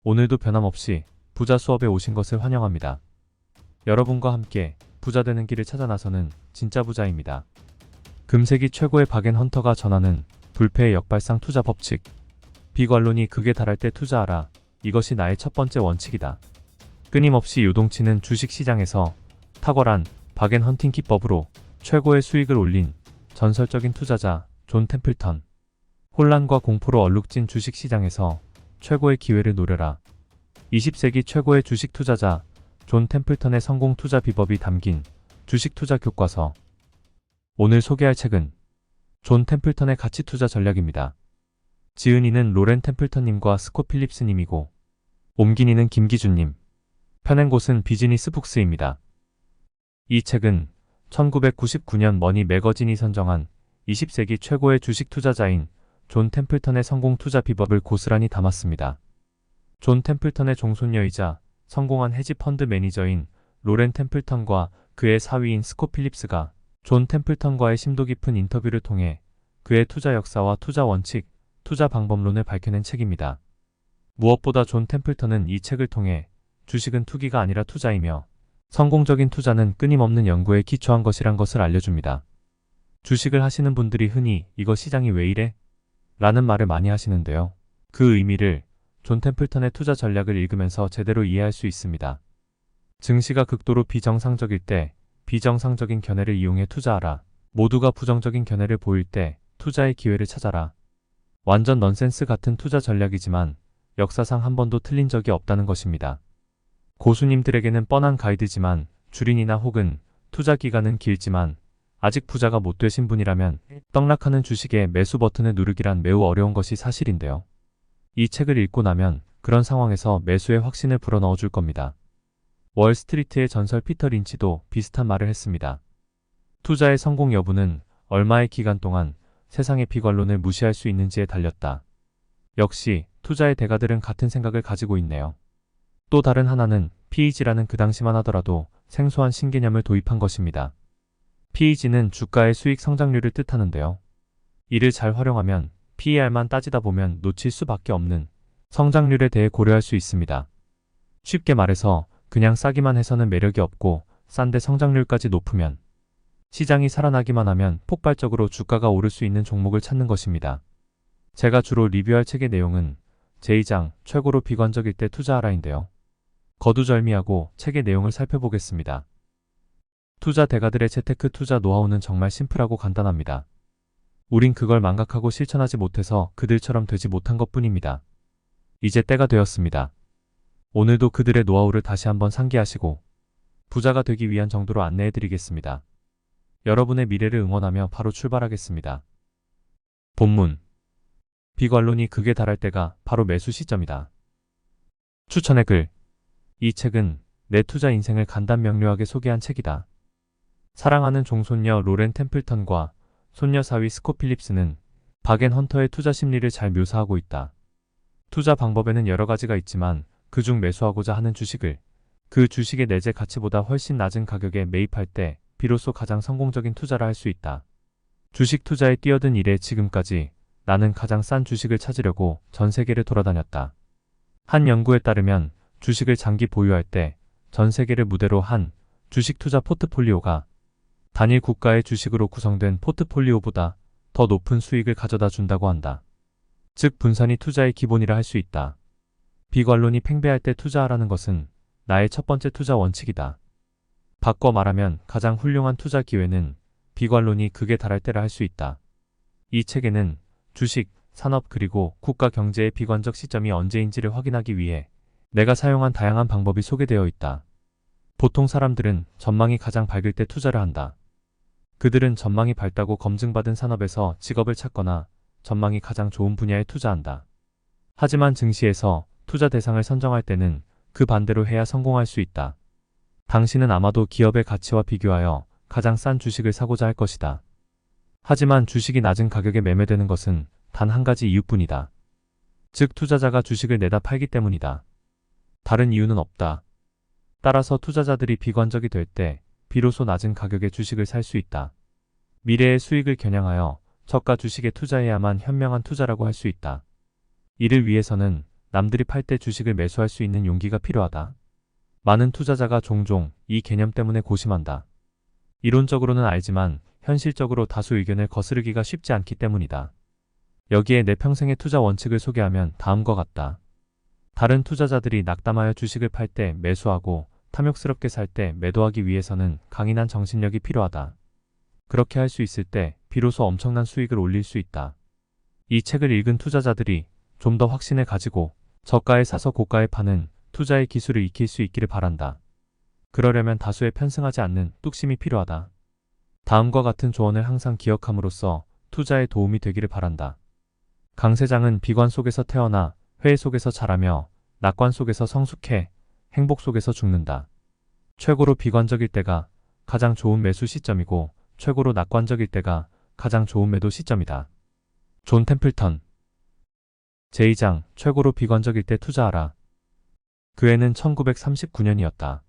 오늘도 변함없이 부자 수업에 오신 것을 환영합니다. 여러분과 함께 부자 되는 길을 찾아 나서는 진짜 부자입니다. 금세기 최고의 박앤헌터가 전하는 불패의 역발상 투자 법칙. 비관론이 극에 달할 때 투자하라. 이것이 나의 첫 번째 원칙이다. 끊임없이 요동치는 주식시장에서 탁월한 박앤헌팅 기법으로 최고의 수익을 올린 전설적인 투자자 존 템플턴. 혼란과 공포로 얼룩진 주식시장에서 최고의 기회를 노려라. 20세기 최고의 주식 투자자 존 템플턴의 성공 투자 비법이 담긴 주식 투자 교과서. 오늘 소개할 책은 존 템플턴의 가치 투자 전략입니다. 지은이는 로렌 템플턴님과 스콧 필립스님이고 옮긴 이는 김기준님, 펴낸 곳은 비즈니스 북스입니다. 이 책은 1999년 머니 매거진이 선정한 20세기 최고의 주식 투자자인 존 템플턴의 성공 투자 비법을 고스란히 담았습니다. 존 템플턴의 종손녀이자 성공한 헤지 펀드 매니저인 로렌 템플턴과 그의 사위인 스콧 필립스가 존 템플턴과의 심도 깊은 인터뷰를 통해 그의 투자 역사와 투자 원칙, 투자 방법론을 밝혀낸 책입니다. 무엇보다 존 템플턴은 이 책을 통해 주식은 투기가 아니라 투자이며 성공적인 투자는 끊임없는 연구에 기초한 것이란 것을 알려줍니다. 주식을 하시는 분들이 흔히 이거 시장이 왜 이래? 라는 말을 많이 하시는데요. 그 의미를 존 템플턴의 투자 전략을 읽으면서 제대로 이해할 수 있습니다. 증시가 극도로 비정상적일 때 비정상적인 견해를 이용해 투자하라. 모두가 부정적인 견해를 보일 때 투자의 기회를 찾아라. 완전 넌센스 같은 투자 전략이지만 역사상 한 번도 틀린 적이 없다는 것입니다. 고수님들에게는 뻔한 가이드지만 주린이나 혹은 투자 기간은 길지만 아직 부자가 못 되신 분이라면 떡락하는 주식의 매수 버튼을 누르기란 매우 어려운 것이 사실인데요. 이 책을 읽고 나면 그런 상황에서 매수의 확신을 불어넣어 줄 겁니다. 월스트리트의 전설 피터 린치도 비슷한 말을 했습니다. 투자의 성공 여부는 얼마의 기간 동안 세상의 비관론을 무시할 수 있는지에 달렸다. 역시 투자의 대가들은 같은 생각을 가지고 있네요. 또 다른 하나는 PEG라는 그 당시만 하더라도 생소한 신개념을 도입한 것입니다. PEG는 주가의 수익 성장률을 뜻하는데요. 이를 잘 활용하면 PER만 따지다 보면 놓칠 수밖에 없는 성장률에 대해 고려할 수 있습니다. 쉽게 말해서 그냥 싸기만 해서는 매력이 없고 싼데 성장률까지 높으면 시장이 살아나기만 하면 폭발적으로 주가가 오를 수 있는 종목을 찾는 것입니다. 제가 주로 리뷰할 책의 내용은 제2장 최고로 비관적일 때 투자하라인데요. 거두절미하고 책의 내용을 살펴보겠습니다. 투자 대가들의 재테크 투자 노하우는 정말 심플하고 간단합니다. 우린 그걸 망각하고 실천하지 못해서 그들처럼 되지 못한 것뿐입니다. 이제 때가 되었습니다. 오늘도 그들의 노하우를 다시 한번 상기하시고 부자가 되기 위한 정도로 안내해드리겠습니다. 여러분의 미래를 응원하며 바로 출발하겠습니다. 본문. 비관론이 극에 달할 때가 바로 매수 시점이다. 추천의 글. 이 책은 내 투자 인생을 간단명료하게 소개한 책이다. 사랑하는 종손녀 로렌 템플턴과 손녀 사위 스콧 필립스는 박앤헌터의 투자 심리를 잘 묘사하고 있다. 투자 방법에는 여러 가지가 있지만 그중 매수하고자 하는 주식을 그 주식의 내재 가치보다 훨씬 낮은 가격에 매입할 때 비로소 가장 성공적인 투자를 할 수 있다. 주식 투자에 뛰어든 이래 지금까지 나는 가장 싼 주식을 찾으려고 전 세계를 돌아다녔다. 한 연구에 따르면 주식을 장기 보유할 때 전 세계를 무대로 한 주식 투자 포트폴리오가 단일 국가의 주식으로 구성된 포트폴리오보다 더 높은 수익을 가져다 준다고 한다. 즉 분산이 투자의 기본이라 할 수 있다. 비관론이 팽배할 때 투자하라는 것은 나의 첫 번째 투자 원칙이다. 바꿔 말하면 가장 훌륭한 투자 기회는 비관론이 극에 달할 때라 할 수 있다. 이 책에는 주식, 산업 그리고 국가 경제의 비관적 시점이 언제인지를 확인하기 위해 내가 사용한 다양한 방법이 소개되어 있다. 보통 사람들은 전망이 가장 밝을 때 투자를 한다. 그들은 전망이 밝다고 검증받은 산업에서 직업을 찾거나 전망이 가장 좋은 분야에 투자한다. 하지만 증시에서 투자 대상을 선정할 때는 그 반대로 해야 성공할 수 있다. 당신은 아마도 기업의 가치와 비교하여 가장 싼 주식을 사고자 할 것이다. 하지만 주식이 낮은 가격에 매매되는 것은 단 한 가지 이유뿐이다. 즉 투자자가 주식을 내다 팔기 때문이다. 다른 이유는 없다. 따라서 투자자들이 비관적이 될 때 비로소 낮은 가격에 주식을 살 수 있다. 미래의 수익을 겨냥하여 저가 주식에 투자해야만 현명한 투자라고 할 수 있다. 이를 위해서는 남들이 팔 때 주식을 매수할 수 있는 용기가 필요하다. 많은 투자자가 종종 이 개념 때문에 고심한다. 이론적으로는 알지만 현실적으로 다수 의견을 거스르기가 쉽지 않기 때문이다. 여기에 내 평생의 투자 원칙을 소개하면 다음과 같다. 다른 투자자들이 낙담하여 주식을 팔 때 매수하고 탐욕스럽게 살 때 매도하기 위해서는 강인한 정신력이 필요하다. 그렇게 할 수 있을 때 비로소 엄청난 수익을 올릴 수 있다. 이 책을 읽은 투자자들이 좀 더 확신을 가지고 저가에 사서 고가에 파는 투자의 기술을 익힐 수 있기를 바란다. 그러려면 다수에 편승하지 않는 뚝심이 필요하다. 다음과 같은 조언을 항상 기억함으로써 투자에 도움이 되기를 바란다. 강세장은 비관 속에서 태어나 회의 속에서 자라며 낙관 속에서 성숙해 행복 속에서 죽는다. 최고로 비관적일 때가 가장 좋은 매수 시점이고 최고로 낙관적일 때가 가장 좋은 매도 시점이다. 존 템플턴 제2장 최고로 비관적일 때 투자하라. 그 해는 1939년이었다.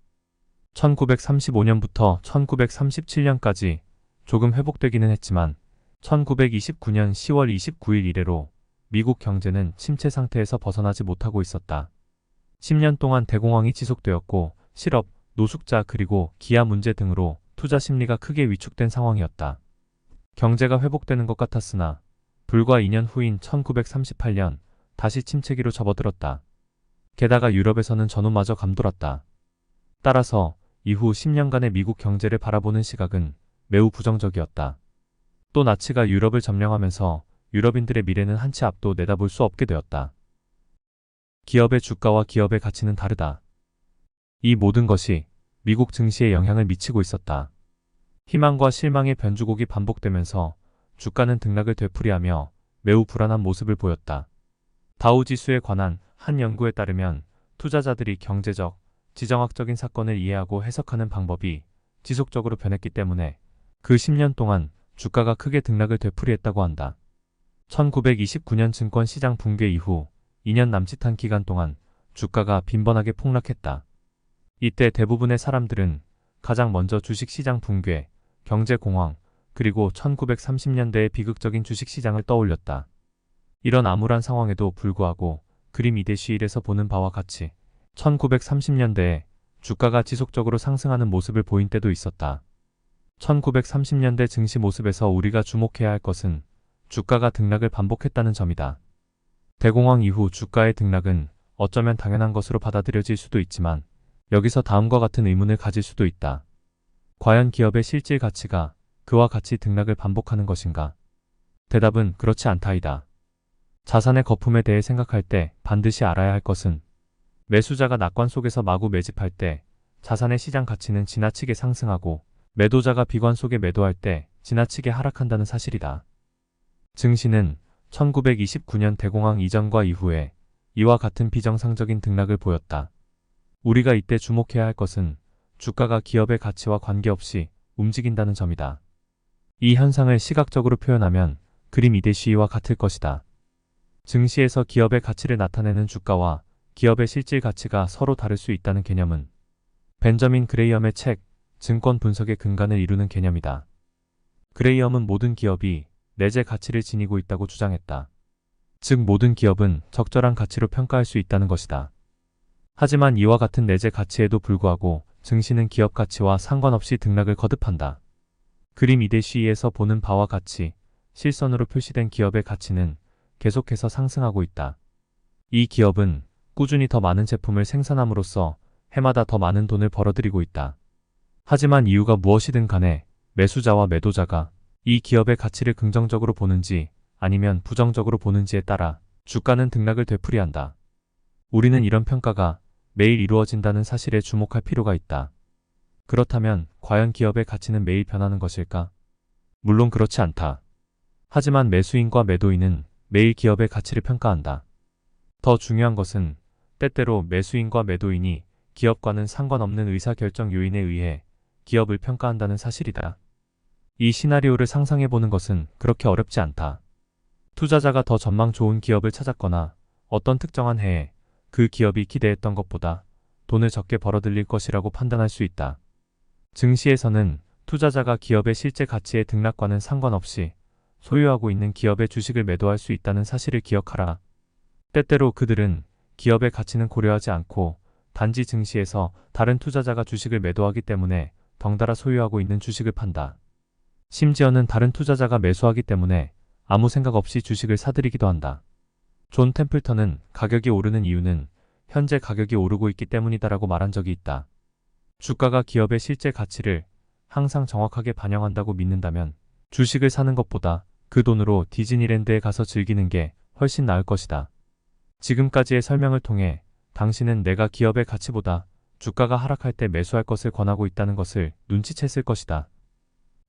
1935년부터 1937년까지 조금 회복되기는 했지만 1929년 10월 29일 이래로 미국 경제는 침체 상태에서 벗어나지 못하고 있었다. 10년 동안 대공황이 지속되었고 실업, 노숙자 그리고 기아 문제 등으로 투자 심리가 크게 위축된 상황이었다. 경제가 회복되는 것 같았으나 불과 2년 후인 1938년 다시 침체기로 접어들었다. 게다가 유럽에서는 전후마저 감돌았다. 따라서 이후 10년간의 미국 경제를 바라보는 시각은 매우 부정적이었다. 또 나치가 유럽을 점령하면서 유럽인들의 미래는 한치 앞도 내다볼 수 없게 되었다. 기업의 주가와 기업의 가치는 다르다. 이 모든 것이 미국 증시에 영향을 미치고 있었다. 희망과 실망의 변주곡이 반복되면서 주가는 등락을 되풀이하며 매우 불안한 모습을 보였다. 다우지수에 관한 한 연구에 따르면 투자자들이 경제적, 지정학적인 사건을 이해하고 해석하는 방법이 지속적으로 변했기 때문에 그 10년 동안 주가가 크게 등락을 되풀이했다고 한다. 1929년 증권시장 붕괴 이후 2년 남짓한 기간 동안 주가가 빈번하게 폭락했다. 이때 대부분의 사람들은 가장 먼저 주식시장 붕괴, 경제공황, 그리고 1930년대의 비극적인 주식시장을 떠올렸다. 이런 암울한 상황에도 불구하고 그림 2-1에서 보는 바와 같이 1930년대에 주가가 지속적으로 상승하는 모습을 보인 때도 있었다. 1930년대 증시 모습에서 우리가 주목해야 할 것은 주가가 등락을 반복했다는 점이다. 대공황 이후 주가의 등락은 어쩌면 당연한 것으로 받아들여질 수도 있지만 여기서 다음과 같은 의문을 가질 수도 있다. 과연 기업의 실질 가치가 그와 같이 등락을 반복하는 것인가? 대답은 그렇지 않다이다. 자산의 거품에 대해 생각할 때 반드시 알아야 할 것은 매수자가 낙관 속에서 마구 매집할 때 자산의 시장 가치는 지나치게 상승하고 매도자가 비관 속에 매도할 때 지나치게 하락한다는 사실이다. 증시는 1929년 대공황 이전과 이후에 이와 같은 비정상적인 등락을 보였다. 우리가 이때 주목해야 할 것은 주가가 기업의 가치와 관계없이 움직인다는 점이다. 이 현상을 시각적으로 표현하면 그림 2-2와 같을 것이다. 증시에서 기업의 가치를 나타내는 주가와 기업의 실질 가치가 서로 다를 수 있다는 개념은 벤저민 그레이엄의 책 증권 분석의 근간을 이루는 개념이다. 그레이엄은 모든 기업이 내재 가치를 지니고 있다고 주장했다. 즉 모든 기업은 적절한 가치로 평가할 수 있다는 것이다. 하지만 이와 같은 내재 가치에도 불구하고 증시는 기업 가치와 상관없이 등락을 거듭한다. 그림 2-2에서 보는 바와 같이 실선으로 표시된 기업의 가치는 계속해서 상승하고 있다. 이 기업은 꾸준히 더 많은 제품을 생산함으로써 해마다 더 많은 돈을 벌어들이고 있다. 하지만 이유가 무엇이든 간에 매수자와 매도자가 이 기업의 가치를 긍정적으로 보는지 아니면 부정적으로 보는지에 따라 주가는 등락을 되풀이한다. 우리는 이런 평가가 매일 이루어진다는 사실에 주목할 필요가 있다. 그렇다면 과연 기업의 가치는 매일 변하는 것일까? 물론 그렇지 않다. 하지만 매수인과 매도인은 매일 기업의 가치를 평가한다. 더 중요한 것은 때때로 매수인과 매도인이 기업과는 상관없는 의사결정 요인에 의해 기업을 평가한다는 사실이다. 이 시나리오를 상상해보는 것은 그렇게 어렵지 않다. 투자자가 더 전망 좋은 기업을 찾았거나 어떤 특정한 해에 그 기업이 기대했던 것보다 돈을 적게 벌어들일 것이라고 판단할 수 있다. 증시에서는 투자자가 기업의 실제 가치의 등락과는 상관없이 소유하고 있는 기업의 주식을 매도할 수 있다는 사실을 기억하라. 때때로 그들은 기업의 가치는 고려하지 않고 단지 증시에서 다른 투자자가 주식을 매도하기 때문에 덩달아 소유하고 있는 주식을 판다. 심지어는 다른 투자자가 매수하기 때문에 아무 생각 없이 주식을 사들이기도 한다. 존 템플턴은 가격이 오르는 이유는 현재 가격이 오르고 있기 때문이다라고 말한 적이 있다. 주가가 기업의 실제 가치를 항상 정확하게 반영한다고 믿는다면 주식을 사는 것보다 그 돈으로 디즈니랜드에 가서 즐기는 게 훨씬 나을 것이다. 지금까지의 설명을 통해 당신은 내가 기업의 가치보다 주가가 하락할 때 매수할 것을 권하고 있다는 것을 눈치챘을 것이다.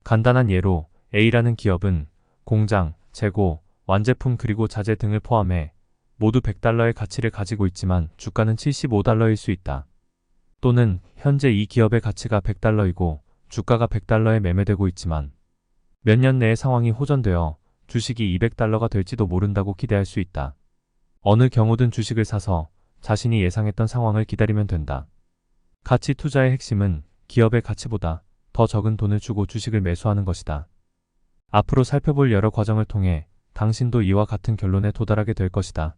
간단한 예로 A라는 기업은 공장, 재고, 완제품 그리고 자재 등을 포함해 모두 100달러의 가치를 가지고 있지만 주가는 75달러일 수 있다. 또는 현재 이 기업의 가치가 100달러이고 주가가 100달러에 매매되고 있지만 몇 년 내에 상황이 호전되어 주식이 200달러가 될지도 모른다고 기대할 수 있다. 어느 경우든 주식을 사서 자신이 예상했던 상황을 기다리면 된다. 가치 투자의 핵심은 기업의 가치보다 더 적은 돈을 주고 주식을 매수하는 것이다. 앞으로 살펴볼 여러 과정을 통해 당신도 이와 같은 결론에 도달하게 될 것이다.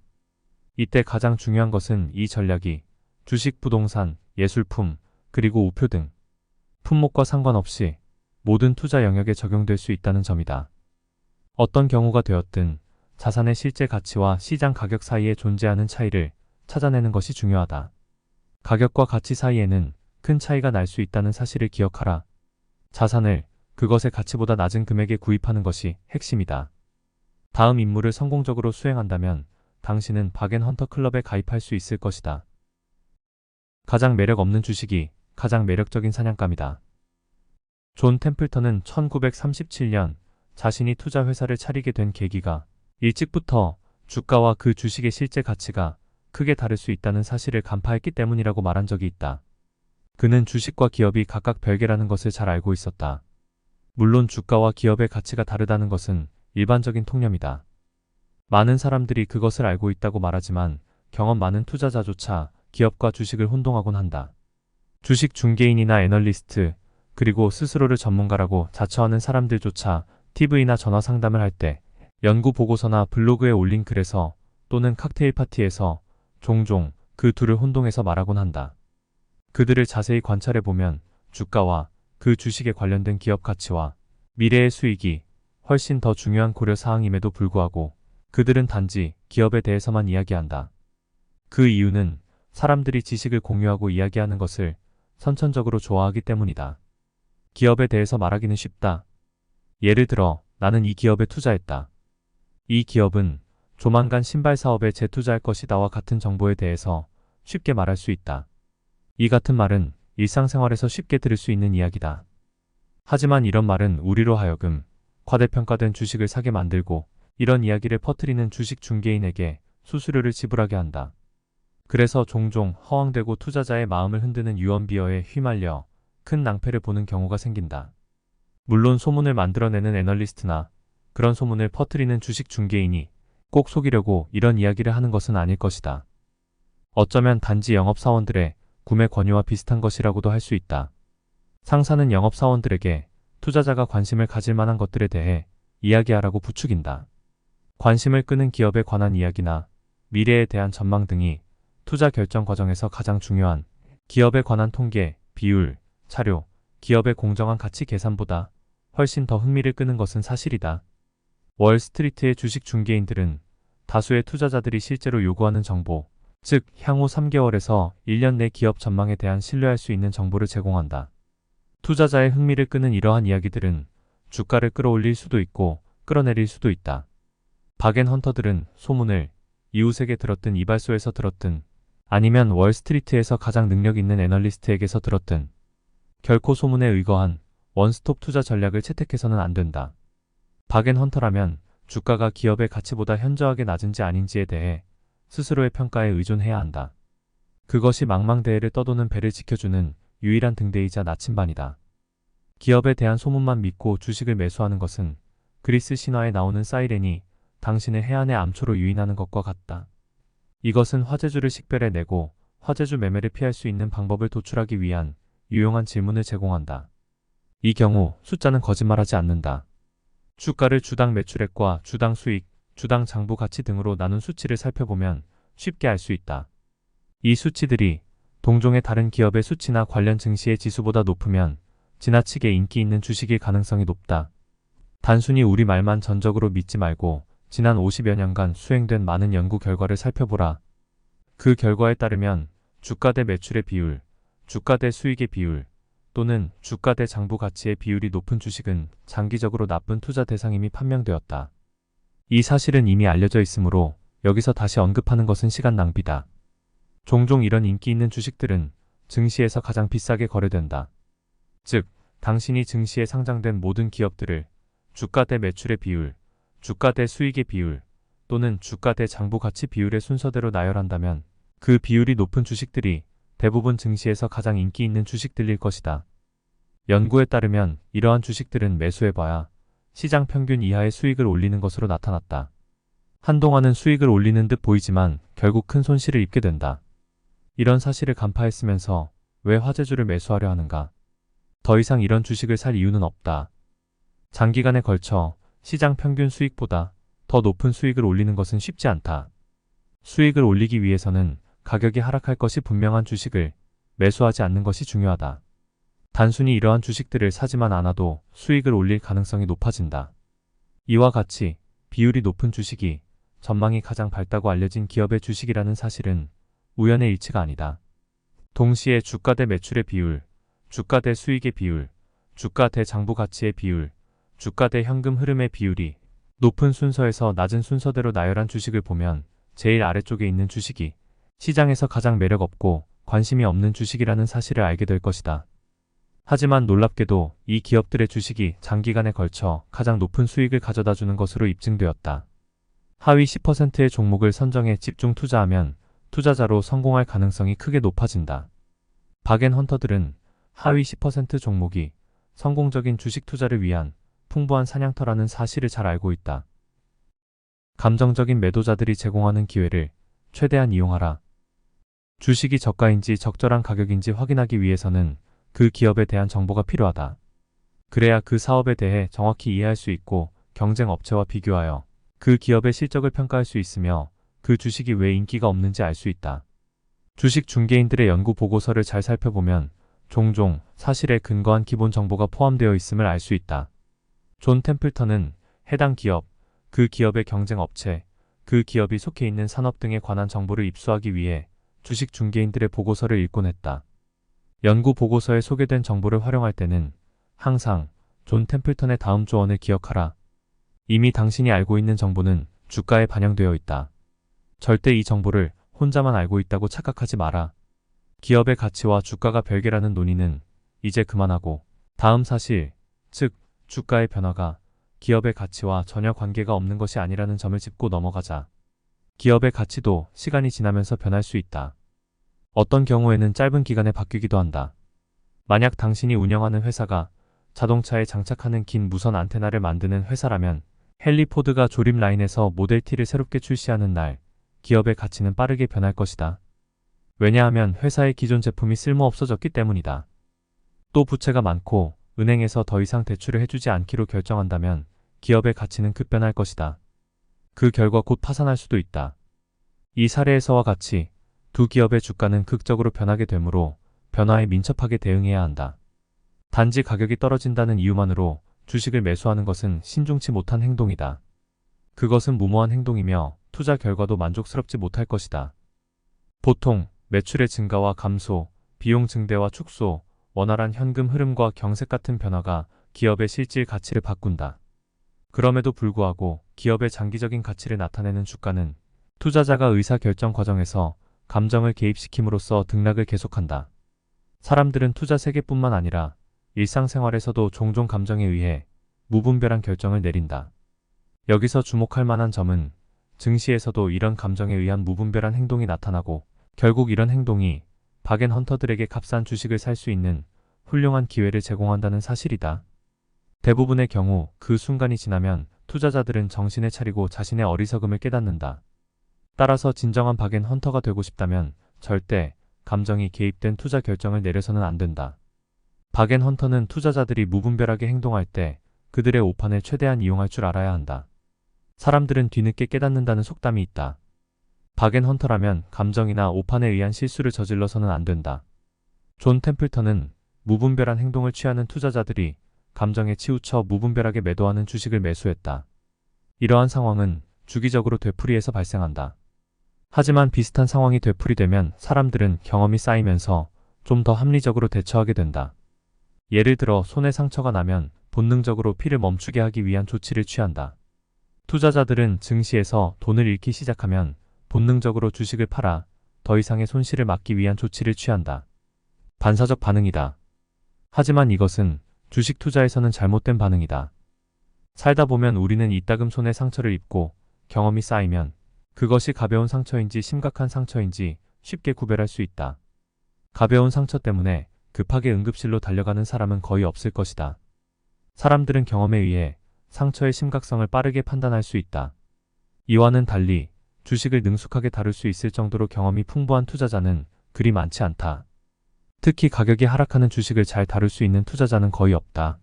이때 가장 중요한 것은 이 전략이 주식, 부동산, 예술품, 그리고 우표 등 품목과 상관없이 모든 투자 영역에 적용될 수 있다는 점이다. 어떤 경우가 되었든 자산의 실제 가치와 시장 가격 사이에 존재하는 차이를 찾아내는 것이 중요하다. 가격과 가치 사이에는 큰 차이가 날 수 있다는 사실을 기억하라. 자산을 그것의 가치보다 낮은 금액에 구입하는 것이 핵심이다. 다음 임무를 성공적으로 수행한다면 당신은 바겐헌터 클럽에 가입할 수 있을 것이다. 가장 매력 없는 주식이 가장 매력적인 사냥감이다. 존 템플턴은 1937년 자신이 투자 회사를 차리게 된 계기가 일찍부터 주가와 그 주식의 실제 가치가 크게 다를 수 있다는 사실을 간파했기 때문이라고 말한 적이 있다. 그는 주식과 기업이 각각 별개라는 것을 잘 알고 있었다. 물론 주가와 기업의 가치가 다르다는 것은 일반적인 통념이다. 많은 사람들이 그것을 알고 있다고 말하지만 경험 많은 투자자조차 기업과 주식을 혼동하곤 한다. 주식 중개인이나 애널리스트, 그리고 스스로를 전문가라고 자처하는 사람들조차 TV나 전화 상담을 할 때 연구 보고서나 블로그에 올린 글에서 또는 칵테일 파티에서 종종 그 둘을 혼동해서 말하곤 한다. 그들을 자세히 관찰해보면 주가와 그 주식에 관련된 기업 가치와 미래의 수익이 훨씬 더 중요한 고려사항임에도 불구하고 그들은 단지 기업에 대해서만 이야기한다. 그 이유는 사람들이 지식을 공유하고 이야기하는 것을 선천적으로 좋아하기 때문이다. 기업에 대해서 말하기는 쉽다. 예를 들어 나는 이 기업에 투자했다. 이 기업은 조만간 신발 사업에 재투자할 것이다와 같은 정보에 대해서 쉽게 말할 수 있다. 이 같은 말은 일상생활에서 쉽게 들을 수 있는 이야기다. 하지만 이런 말은 우리로 하여금 과대평가된 주식을 사게 만들고 이런 이야기를 퍼뜨리는 주식 중개인에게 수수료를 지불하게 한다. 그래서 종종 허황되고 투자자의 마음을 흔드는 유언비어에 휘말려 큰 낭패를 보는 경우가 생긴다. 물론 소문을 만들어내는 애널리스트나 그런 소문을 퍼뜨리는 주식 중개인이 꼭 속이려고 이런 이야기를 하는 것은 아닐 것이다. 어쩌면 단지 영업사원들의 구매 권유와 비슷한 것이라고도 할 수 있다. 상사는 영업사원들에게 투자자가 관심을 가질 만한 것들에 대해 이야기하라고 부추긴다. 관심을 끄는 기업에 관한 이야기나 미래에 대한 전망 등이 투자 결정 과정에서 가장 중요한 기업에 관한 통계, 비율, 차료, 기업의 공정한 가치 계산보다 훨씬 더 흥미를 끄는 것은 사실이다. 월스트리트의 주식 중개인들은 다수의 투자자들이 실제로 요구하는 정보, 즉 향후 3개월에서 1년 내 기업 전망에 대한 신뢰할 수 있는 정보를 제공한다. 투자자의 흥미를 끄는 이러한 이야기들은 주가를 끌어올릴 수도 있고 끌어내릴 수도 있다. 바겐헌터들은 소문을 이웃에게 들었든 이발소에서 들었든 아니면 월스트리트에서 가장 능력 있는 애널리스트에게서 들었든 결코 소문에 의거한 원스톱 투자 전략을 채택해서는 안 된다. 바겐헌터라면 주가가 기업의 가치보다 현저하게 낮은지 아닌지에 대해 스스로의 평가에 의존해야 한다. 그것이 망망대해를 떠도는 배를 지켜주는 유일한 등대이자 나침반이다. 기업에 대한 소문만 믿고 주식을 매수하는 것은 그리스 신화에 나오는 사이렌이 당신의 해안의 암초로 유인하는 것과 같다. 이것은 화재주를 식별해내고 화재주 매매를 피할 수 있는 방법을 도출하기 위한 유용한 질문을 제공한다. 이 경우 숫자는 거짓말하지 않는다. 주가를 주당 매출액과 주당 수익, 주당 장부 가치 등으로 나눈 수치를 살펴보면 쉽게 알 수 있다. 이 수치들이 동종의 다른 기업의 수치나 관련 증시의 지수보다 높으면 지나치게 인기 있는 주식일 가능성이 높다. 단순히 우리 말만 전적으로 믿지 말고 지난 50여 년간 수행된 많은 연구 결과를 살펴보라. 그 결과에 따르면 주가 대 매출의 비율, 주가 대 수익의 비율, 또는 주가 대 장부 가치의 비율이 높은 주식은 장기적으로 나쁜 투자 대상임이 판명되었다. 이 사실은 이미 알려져 있으므로 여기서 다시 언급하는 것은 시간 낭비다. 종종 이런 인기 있는 주식들은 증시에서 가장 비싸게 거래된다. 즉, 당신이 증시에 상장된 모든 기업들을 주가 대 매출의 비율, 주가 대 수익의 비율, 또는 주가 대 장부 가치 비율의 순서대로 나열한다면 그 비율이 높은 주식들이 대부분 증시에서 가장 인기 있는 주식들일 것이다. 연구에 따르면 이러한 주식들은 매수해봐야 시장 평균 이하의 수익을 올리는 것으로 나타났다. 한동안은 수익을 올리는 듯 보이지만 결국 큰 손실을 입게 된다. 이런 사실을 간파했으면서 왜 화재주를 매수하려 하는가? 더 이상 이런 주식을 살 이유는 없다. 장기간에 걸쳐 시장 평균 수익보다 더 높은 수익을 올리는 것은 쉽지 않다. 수익을 올리기 위해서는 가격이 하락할 것이 분명한 주식을 매수하지 않는 것이 중요하다. 단순히 이러한 주식들을 사지만 않아도 수익을 올릴 가능성이 높아진다. 이와 같이 비율이 높은 주식이 전망이 가장 밝다고 알려진 기업의 주식이라는 사실은 우연의 일치가 아니다. 동시에 주가 대 매출의 비율, 주가 대 수익의 비율, 주가 대 장부 가치의 비율, 주가 대 현금 흐름의 비율이 높은 순서에서 낮은 순서대로 나열한 주식을 보면 제일 아래쪽에 있는 주식이 시장에서 가장 매력 없고 관심이 없는 주식이라는 사실을 알게 될 것이다. 하지만 놀랍게도 이 기업들의 주식이 장기간에 걸쳐 가장 높은 수익을 가져다 주는 것으로 입증되었다. 하위 10%의 종목을 선정해 집중 투자하면 투자자로 성공할 가능성이 크게 높아진다. 박앤헌터들은 하위 10% 종목이 성공적인 주식 투자를 위한 풍부한 사냥터라는 사실을 잘 알고 있다. 감정적인 매도자들이 제공하는 기회를 최대한 이용하라. 주식이 저가인지 적절한 가격인지 확인하기 위해서는 그 기업에 대한 정보가 필요하다. 그래야 그 사업에 대해 정확히 이해할 수 있고 경쟁 업체와 비교하여 그 기업의 실적을 평가할 수 있으며 그 주식이 왜 인기가 없는지 알 수 있다. 주식 중개인들의 연구 보고서를 잘 살펴보면 종종 사실에 근거한 기본 정보가 포함되어 있음을 알 수 있다. 존 템플턴은 해당 기업, 그 기업의 경쟁 업체, 그 기업이 속해 있는 산업 등에 관한 정보를 입수하기 위해 주식 중개인들의 보고서를 읽곤 했다. 연구 보고서에 소개된 정보를 활용할 때는 항상 존 템플턴의 다음 조언을 기억하라. 이미 당신이 알고 있는 정보는 주가에 반영되어 있다. 절대 이 정보를 혼자만 알고 있다고 착각하지 마라. 기업의 가치와 주가가 별개라는 논의는 이제 그만하고 다음 사실, 즉 주가의 변화가 기업의 가치와 전혀 관계가 없는 것이 아니라는 점을 짚고 넘어가자. 기업의 가치도 시간이 지나면서 변할 수 있다. 어떤 경우에는 짧은 기간에 바뀌기도 한다. 만약 당신이 운영하는 회사가 자동차에 장착하는 긴 무선 안테나를 만드는 회사라면 헨리 포드가 조립 라인에서 모델 T를 새롭게 출시하는 날, 기업의 가치는 빠르게 변할 것이다. 왜냐하면 회사의 기존 제품이 쓸모 없어졌기 때문이다. 또 부채가 많고 은행에서 더 이상 대출을 해주지 않기로 결정한다면 기업의 가치는 급변할 것이다. 그 결과 곧 파산할 수도 있다. 이 사례에서와 같이 두 기업의 주가는 극적으로 변하게 되므로 변화에 민첩하게 대응해야 한다. 단지 가격이 떨어진다는 이유만으로 주식을 매수하는 것은 신중치 못한 행동이다. 그것은 무모한 행동이며 투자 결과도 만족스럽지 못할 것이다. 보통 매출의 증가와 감소, 비용 증대와 축소, 원활한 현금 흐름과 경색 같은 변화가 기업의 실질 가치를 바꾼다. 그럼에도 불구하고 기업의 장기적인 가치를 나타내는 주가는 투자자가 의사결정 과정에서 감정을 개입시킴으로써 등락을 계속한다. 사람들은 투자 세계뿐만 아니라 일상생활에서도 종종 감정에 의해 무분별한 결정을 내린다. 여기서 주목할 만한 점은 증시에서도 이런 감정에 의한 무분별한 행동이 나타나고 결국 이런 행동이 박앤헌터들에게 값싼 주식을 살 수 있는 훌륭한 기회를 제공한다는 사실이다. 대부분의 경우 그 순간이 지나면 투자자들은 정신을 차리고 자신의 어리석음을 깨닫는다. 따라서 진정한 박앤헌터가 되고 싶다면 절대 감정이 개입된 투자 결정을 내려서는 안 된다. 박앤헌터는 투자자들이 무분별하게 행동할 때 그들의 오판을 최대한 이용할 줄 알아야 한다. 사람들은 뒤늦게 깨닫는다는 속담이 있다. 박앤헌터라면 감정이나 오판에 의한 실수를 저질러서는 안 된다. 존 템플턴은 무분별한 행동을 취하는 투자자들이 감정에 치우쳐 무분별하게 매도하는 주식을 매수했다. 이러한 상황은 주기적으로 되풀이해서 발생한다. 하지만 비슷한 상황이 되풀이되면 사람들은 경험이 쌓이면서 좀 더 합리적으로 대처하게 된다. 예를 들어 손에 상처가 나면 본능적으로 피를 멈추게 하기 위한 조치를 취한다. 투자자들은 증시에서 돈을 잃기 시작하면 본능적으로 주식을 팔아 더 이상의 손실을 막기 위한 조치를 취한다. 반사적 반응이다. 하지만 이것은 주식 투자에서는 잘못된 반응이다. 살다 보면 우리는 이따금 손에 상처를 입고 경험이 쌓이면 그것이 가벼운 상처인지 심각한 상처인지 쉽게 구별할 수 있다. 가벼운 상처 때문에 급하게 응급실로 달려가는 사람은 거의 없을 것이다. 사람들은 경험에 의해 상처의 심각성을 빠르게 판단할 수 있다. 이와는 달리 주식을 능숙하게 다룰 수 있을 정도로 경험이 풍부한 투자자는 그리 많지 않다. 특히 가격이 하락하는 주식을 잘 다룰 수 있는 투자자는 거의 없다.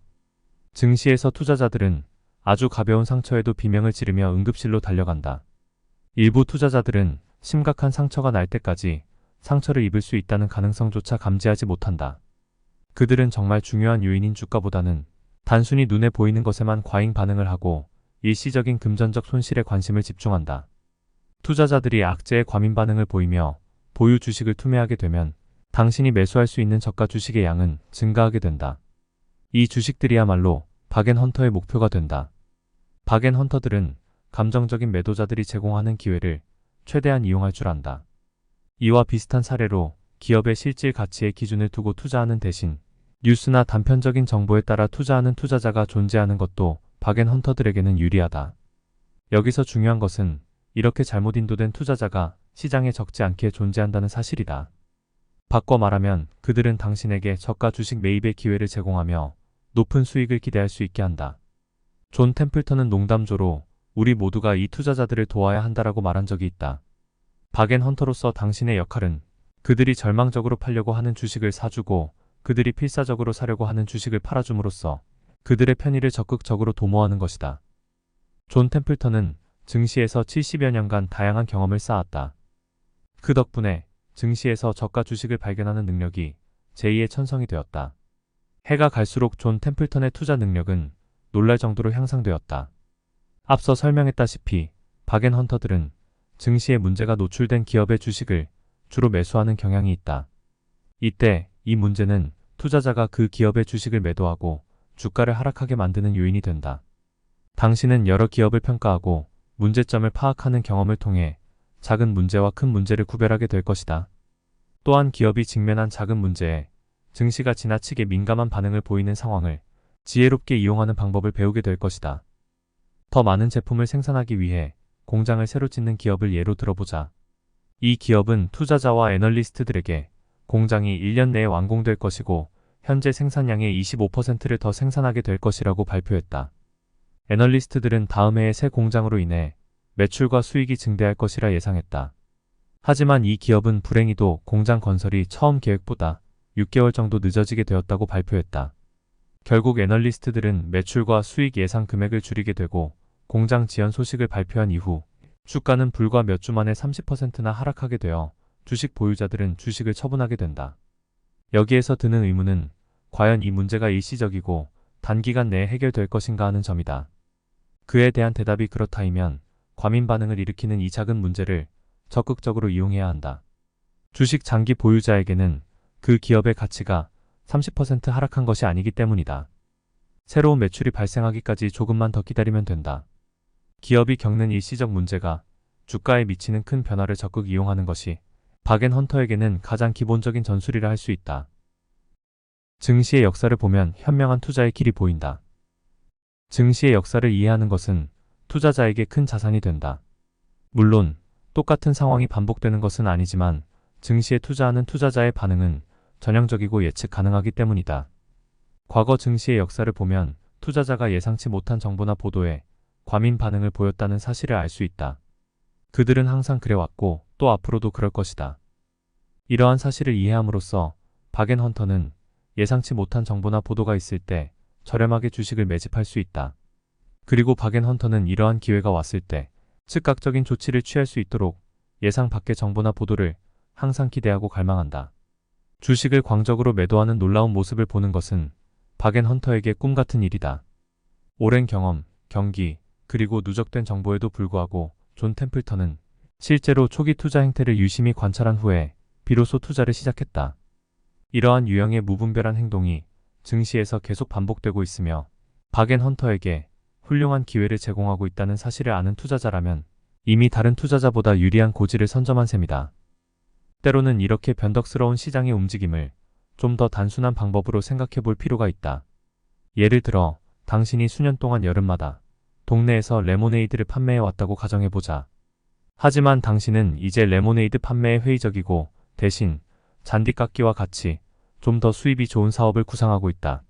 증시에서 투자자들은 아주 가벼운 상처에도 비명을 지르며 응급실로 달려간다. 일부 투자자들은 심각한 상처가 날 때까지 상처를 입을 수 있다는 가능성조차 감지하지 못한다. 그들은 정말 중요한 요인인 주가보다는 단순히 눈에 보이는 것에만 과잉 반응을 하고 일시적인 금전적 손실에 관심을 집중한다. 투자자들이 악재의 과민 반응을 보이며 보유 주식을 투매하게 되면 당신이 매수할 수 있는 저가 주식의 양은 증가하게 된다. 이 주식들이야말로 박앤헌터의 목표가 된다. 박앤헌터들은 감정적인 매도자들이 제공하는 기회를 최대한 이용할 줄 안다. 이와 비슷한 사례로 기업의 실질 가치의 기준을 두고 투자하는 대신 뉴스나 단편적인 정보에 따라 투자하는 투자자가 존재하는 것도 박앤헌터들에게는 유리하다. 여기서 중요한 것은 이렇게 잘못 인도된 투자자가 시장에 적지 않게 존재한다는 사실이다. 바꿔 말하면 그들은 당신에게 저가 주식 매입의 기회를 제공하며 높은 수익을 기대할 수 있게 한다. 존 템플턴은 농담조로 우리 모두가 이 투자자들을 도와야 한다라고 말한 적이 있다. 박앤헌터로서 당신의 역할은 그들이 절망적으로 팔려고 하는 주식을 사주고 그들이 필사적으로 사려고 하는 주식을 팔아줌으로써 그들의 편의를 적극적으로 도모하는 것이다. 존 템플턴은 증시에서 70여 년간 다양한 경험을 쌓았다. 그 덕분에 증시에서 저가 주식을 발견하는 능력이 제2의 천성이 되었다. 해가 갈수록 존 템플턴의 투자 능력은 놀랄 정도로 향상되었다. 앞서 설명했다시피 박앤헌터들은 증시에 문제가 노출된 기업의 주식을 주로 매수하는 경향이 있다. 이때 이 문제는 투자자가 그 기업의 주식을 매도하고 주가를 하락하게 만드는 요인이 된다. 당신은 여러 기업을 평가하고 문제점을 파악하는 경험을 통해 작은 문제와 큰 문제를 구별하게 될 것이다. 또한 기업이 직면한 작은 문제에 증시가 지나치게 민감한 반응을 보이는 상황을 지혜롭게 이용하는 방법을 배우게 될 것이다. 더 많은 제품을 생산하기 위해 공장을 새로 짓는 기업을 예로 들어보자. 이 기업은 투자자와 애널리스트들에게 공장이 1년 내에 완공될 것이고 현재 생산량의 25%를 더 생산하게 될 것이라고 발표했다. 애널리스트들은 다음 해에 새 공장으로 인해 매출과 수익이 증대할 것이라 예상했다. 하지만 이 기업은 불행히도 공장 건설이 처음 계획보다 6개월 정도 늦어지게 되었다고 발표했다. 결국 애널리스트들은 매출과 수익 예상 금액을 줄이게 되고 공장 지연 소식을 발표한 이후 주가는 불과 몇 주 만에 30%나 하락하게 되어 주식 보유자들은 주식을 처분하게 된다. 여기에서 드는 의문은 과연 이 문제가 일시적이고 단기간 내에 해결될 것인가 하는 점이다. 그에 대한 대답이 그렇다이면 과민 반응을 일으키는 이 작은 문제를 적극적으로 이용해야 한다. 주식 장기 보유자에게는 그 기업의 가치가 30% 하락한 것이 아니기 때문이다. 새로운 매출이 발생하기까지 조금만 더 기다리면 된다. 기업이 겪는 일시적 문제가 주가에 미치는 큰 변화를 적극 이용하는 것이 박앤헌터에게는 가장 기본적인 전술이라 할 수 있다. 증시의 역사를 보면 현명한 투자의 길이 보인다. 증시의 역사를 이해하는 것은 투자자에게 큰 자산이 된다. 물론 똑같은 상황이 반복되는 것은 아니지만 증시에 투자하는 투자자의 반응은 전형적이고 예측 가능하기 때문이다. 과거 증시의 역사를 보면 투자자가 예상치 못한 정보나 보도에 과민 반응을 보였다는 사실을 알 수 있다. 그들은 항상 그래왔고 또 앞으로도 그럴 것이다. 이러한 사실을 이해함으로써 박앤헌터는 예상치 못한 정보나 보도가 있을 때 저렴하게 주식을 매집할 수 있다. 그리고 박앤헌터는 이러한 기회가 왔을 때 즉각적인 조치를 취할 수 있도록 예상 밖의 정보나 보도를 항상 기대하고 갈망한다. 주식을 광적으로 매도하는 놀라운 모습을 보는 것은 박앤헌터에게 꿈 같은 일이다. 오랜 경험, 경기, 그리고 누적된 정보에도 불구하고 존 템플턴은 실제로 초기 투자 행태를 유심히 관찰한 후에 비로소 투자를 시작했다. 이러한 유형의 무분별한 행동이 증시에서 계속 반복되고 있으며 박앤헌터에게 훌륭한 기회를 제공하고 있다는 사실을 아는 투자자라면 이미 다른 투자자보다 유리한 고지를 선점한 셈이다. 때로는 이렇게 변덕스러운 시장의 움직임을 좀 더 단순한 방법으로 생각해 볼 필요가 있다. 예를 들어 당신이 수년 동안 여름마다 동네에서 레모네이드를 판매해 왔다고 가정해보자. 하지만 당신은 이제 레모네이드 판매에 회의적이고 대신 잔디깎기와 같이 좀 더 수입이 좋은 사업을 구상하고 있다.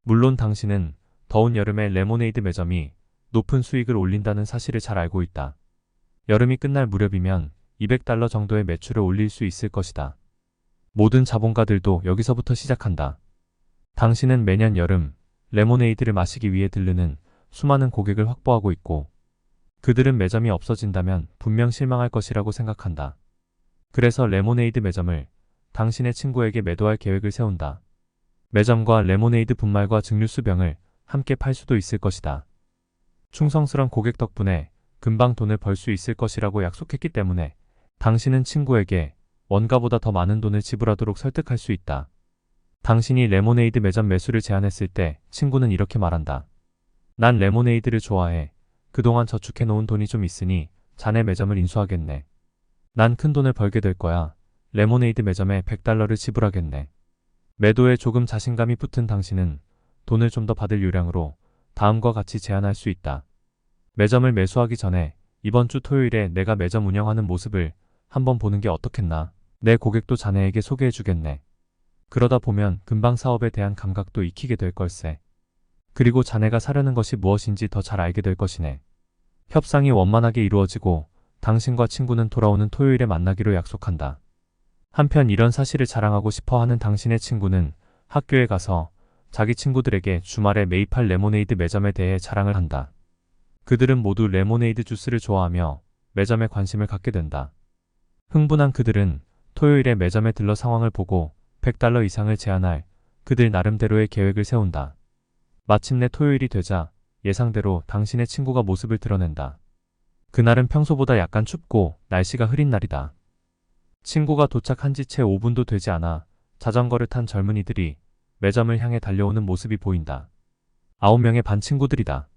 물론 당신은 더운 여름에 레모네이드 매점이 높은 수익을 올린다는 사실을 잘 알고 있다. 여름이 끝날 무렵이면 $200 정도의 매출을 올릴 수 있을 것이다. 모든 자본가들도 여기서부터 시작한다. 당신은 매년 여름 레모네이드를 마시기 위해 들르는 수많은 고객을 확보하고 있고 그들은 매점이 없어진다면 분명 실망할 것이라고 생각한다. 그래서 레모네이드 매점을 당신의 친구에게 매도할 계획을 세운다. 매점과 레모네이드 분말과 증류수 병을 함께 팔 수도 있을 것이다. 충성스런 고객 덕분에 금방 돈을 벌 수 있을 것이라고 약속했기 때문에 당신은 친구에게 원가보다 더 많은 돈을 지불하도록 설득할 수 있다. 당신이 레모네이드 매점 매수를 제안했을 때 친구는 이렇게 말한다. 난 레모네이드를 좋아해. 그동안 저축해 놓은 돈이 좀 있으니 자네 매점을 인수하겠네. 난 큰 돈을 벌게 될 거야. 레모네이드 매점에 $100를 지불하겠네. 매도에 조금 자신감이 붙은 당신은 돈을 좀 더 받을 요량으로 다음과 같이 제안할 수 있다. 매점을 매수하기 전에 이번 주 토요일에 내가 매점 운영하는 모습을 한번 보는 게 어떻겠나. 내 고객도 자네에게 소개해주겠네. 그러다 보면 금방 사업에 대한 감각도 익히게 될 걸세. 그리고 자네가 사려는 것이 무엇인지 더 잘 알게 될 것이네. 협상이 원만하게 이루어지고 당신과 친구는 돌아오는 토요일에 만나기로 약속한다. 한편 이런 사실을 자랑하고 싶어 하는 당신의 친구는 학교에 가서 자기 친구들에게 주말에 매입할 레모네이드 매점에 대해 자랑을 한다. 그들은 모두 레모네이드 주스를 좋아하며 매점에 관심을 갖게 된다. 흥분한 그들은 토요일에 매점에 들러 상황을 보고 $100 이상을 제안할 그들 나름대로의 계획을 세운다. 마침내 토요일이 되자 예상대로 당신의 친구가 모습을 드러낸다. 그날은 평소보다 약간 춥고 날씨가 흐린 날이다. 친구가 도착한 지 채 5분도 되지 않아 자전거를 탄 젊은이들이 매점을 향해 달려오는 모습이 보인다. 9명의 반 친구들이다.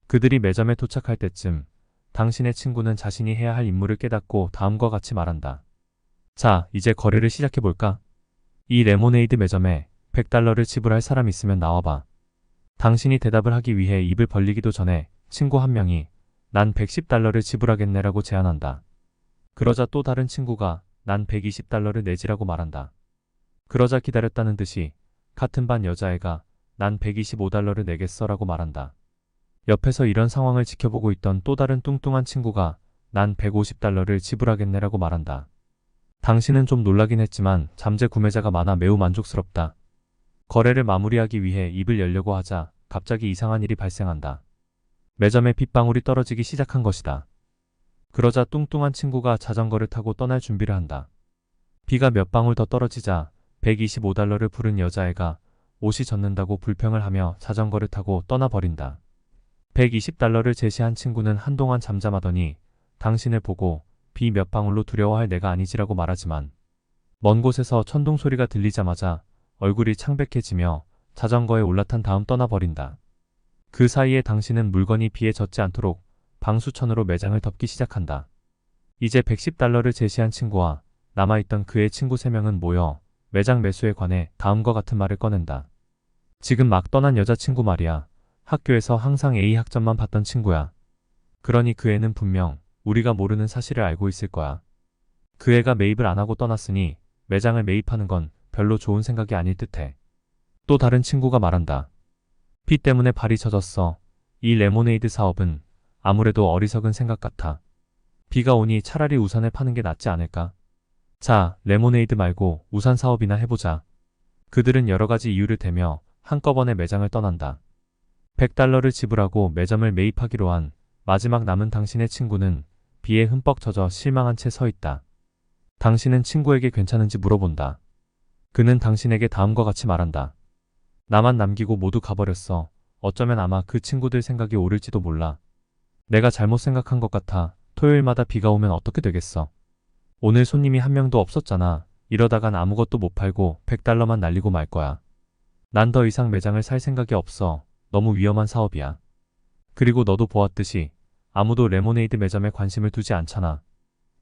그들이 매점에 도착할 때쯤 당신의 친구는 자신이 해야 할 임무를 깨닫고 다음과 같이 말한다. 자, 이제 거래를 시작해볼까? 이 레모네이드 매점에 $100를 지불할 사람 있으면 나와봐. 당신이 대답을 하기 위해 입을 벌리기도 전에 친구 한 명이 난 $110를 지불하겠네라고 제안한다. 그러자 또 다른 친구가 난 $120를 내지라고 말한다. 그러자 기다렸다는 듯이 같은 반 여자애가 난 $125를 내겠어라고 말한다. 옆에서 이런 상황을 지켜보고 있던 또 다른 뚱뚱한 친구가 난 $150를 지불하겠네라고 말한다. 당신은 좀 놀라긴 했지만 잠재 구매자가 많아 매우 만족스럽다. 거래를 마무리하기 위해 입을 열려고 하자 갑자기 이상한 일이 발생한다. 매점에 빗방울이 떨어지기 시작한 것이다. 그러자 뚱뚱한 친구가 자전거를 타고 떠날 준비를 한다. 비가 몇 방울 더 떨어지자 $125를 부른 여자애가 옷이 젖는다고 불평을 하며 자전거를 타고 떠나버린다. $120를 제시한 친구는 한동안 잠잠하더니 당신을 보고 비 몇 방울로 두려워할 내가 아니지라고 말하지만 먼 곳에서 천둥 소리가 들리자마자 얼굴이 창백해지며 자전거에 올라탄 다음 떠나버린다. 그 사이에 당신은 물건이 비에 젖지 않도록 방수천으로 매장을 덮기 시작한다. 이제 $110를 제시한 친구와 남아있던 그의 친구 3명은 모여 매장 매수에 관해 다음과 같은 말을 꺼낸다. 지금 막 떠난 여자친구 말이야. 학교에서 항상 A 학점만 받던 친구야. 그러니 그 애는 분명 우리가 모르는 사실을 알고 있을 거야. 그 애가 매입을 안 하고 떠났으니 매장을 매입하는 건 별로 좋은 생각이 아닐 듯해. 또 다른 친구가 말한다. 비 때문에 발이 젖었어. 이 레모네이드 사업은 아무래도 어리석은 생각 같아. 비가 오니 차라리 우산을 파는 게 낫지 않을까? 자, 레모네이드 말고 우산 사업이나 해보자. 그들은 여러 가지 이유를 대며 한꺼번에 매장을 떠난다. $100를 지불하고 매점을 매입하기로 한 마지막 남은 당신의 친구는 비에 흠뻑 젖어 실망한 채 서 있다. 당신은 친구에게 괜찮은지 물어본다. 그는 당신에게 다음과 같이 말한다. 나만 남기고 모두 가버렸어. 어쩌면 아마 그 친구들 생각이 옳을지도 몰라. 내가 잘못 생각한 것 같아. 토요일마다 비가 오면 어떻게 되겠어? 오늘 손님이 한 명도 없었잖아. 이러다간 아무것도 못 팔고 $100만 날리고 말 거야. 난 더 이상 매장을 살 생각이 없어. 너무 위험한 사업이야. 그리고 너도 보았듯이 아무도 레모네이드 매점에 관심을 두지 않잖아.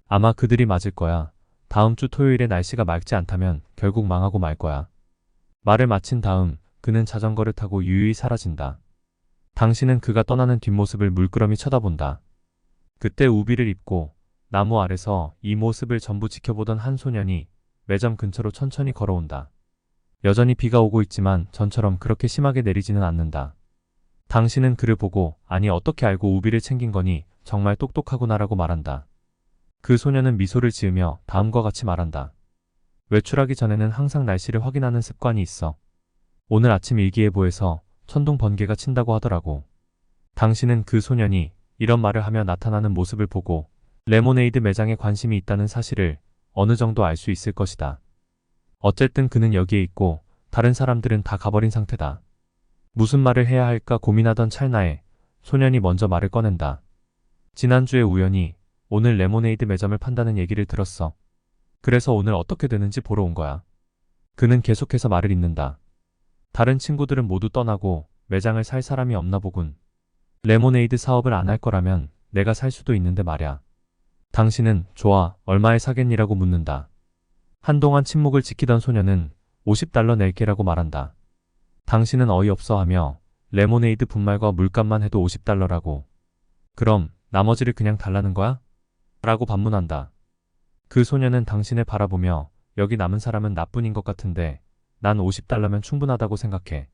아마 그들이 맞을 거야. 다음 주 토요일에 날씨가 맑지 않다면 결국 망하고 말 거야. 말을 마친 다음 그는 자전거를 타고 유유히 사라진다. 당신은 그가 떠나는 뒷모습을 물끄러미 쳐다본다. 그때 우비를 입고 나무 아래서 이 모습을 전부 지켜보던 한 소년이 매점 근처로 천천히 걸어온다. 여전히 비가 오고 있지만 전처럼 그렇게 심하게 내리지는 않는다. 당신은 그를 보고 아니 어떻게 알고 우비를 챙긴 거니 정말 똑똑하구나라고 말한다. 그 소년은 미소를 지으며 다음과 같이 말한다. 외출하기 전에는 항상 날씨를 확인하는 습관이 있어. 오늘 아침 일기예보에서 천둥 번개가 친다고 하더라고. 당신은 그 소년이 이런 말을 하며 나타나는 모습을 보고 레모네이드 매장에 관심이 있다는 사실을 어느 정도 알 수 있을 것이다. 어쨌든 그는 여기에 있고 다른 사람들은 다 가버린 상태다. 무슨 말을 해야 할까 고민하던 찰나에 소년이 먼저 말을 꺼낸다. 지난주에 우연히 오늘 레모네이드 매점을 판다는 얘기를 들었어. 그래서 오늘 어떻게 되는지 보러 온 거야. 그는 계속해서 말을 잇는다. 다른 친구들은 모두 떠나고 매장을 살 사람이 없나 보군. 레모네이드 사업을 안 할 거라면 내가 살 수도 있는데 말야. 당신은 좋아, 얼마에 사겠니라고 묻는다. 한동안 침묵을 지키던 소녀는 $50 낼게라고 말한다. 당신은 어이없어 하며 레모네이드 분말과 물값만 해도 $50라고. 그럼 나머지를 그냥 달라는 거야? 라고 반문한다. 그 소녀는 당신을 바라보며 여기 남은 사람은 나뿐인 것 같은데 난 $50면 충분하다고 생각해.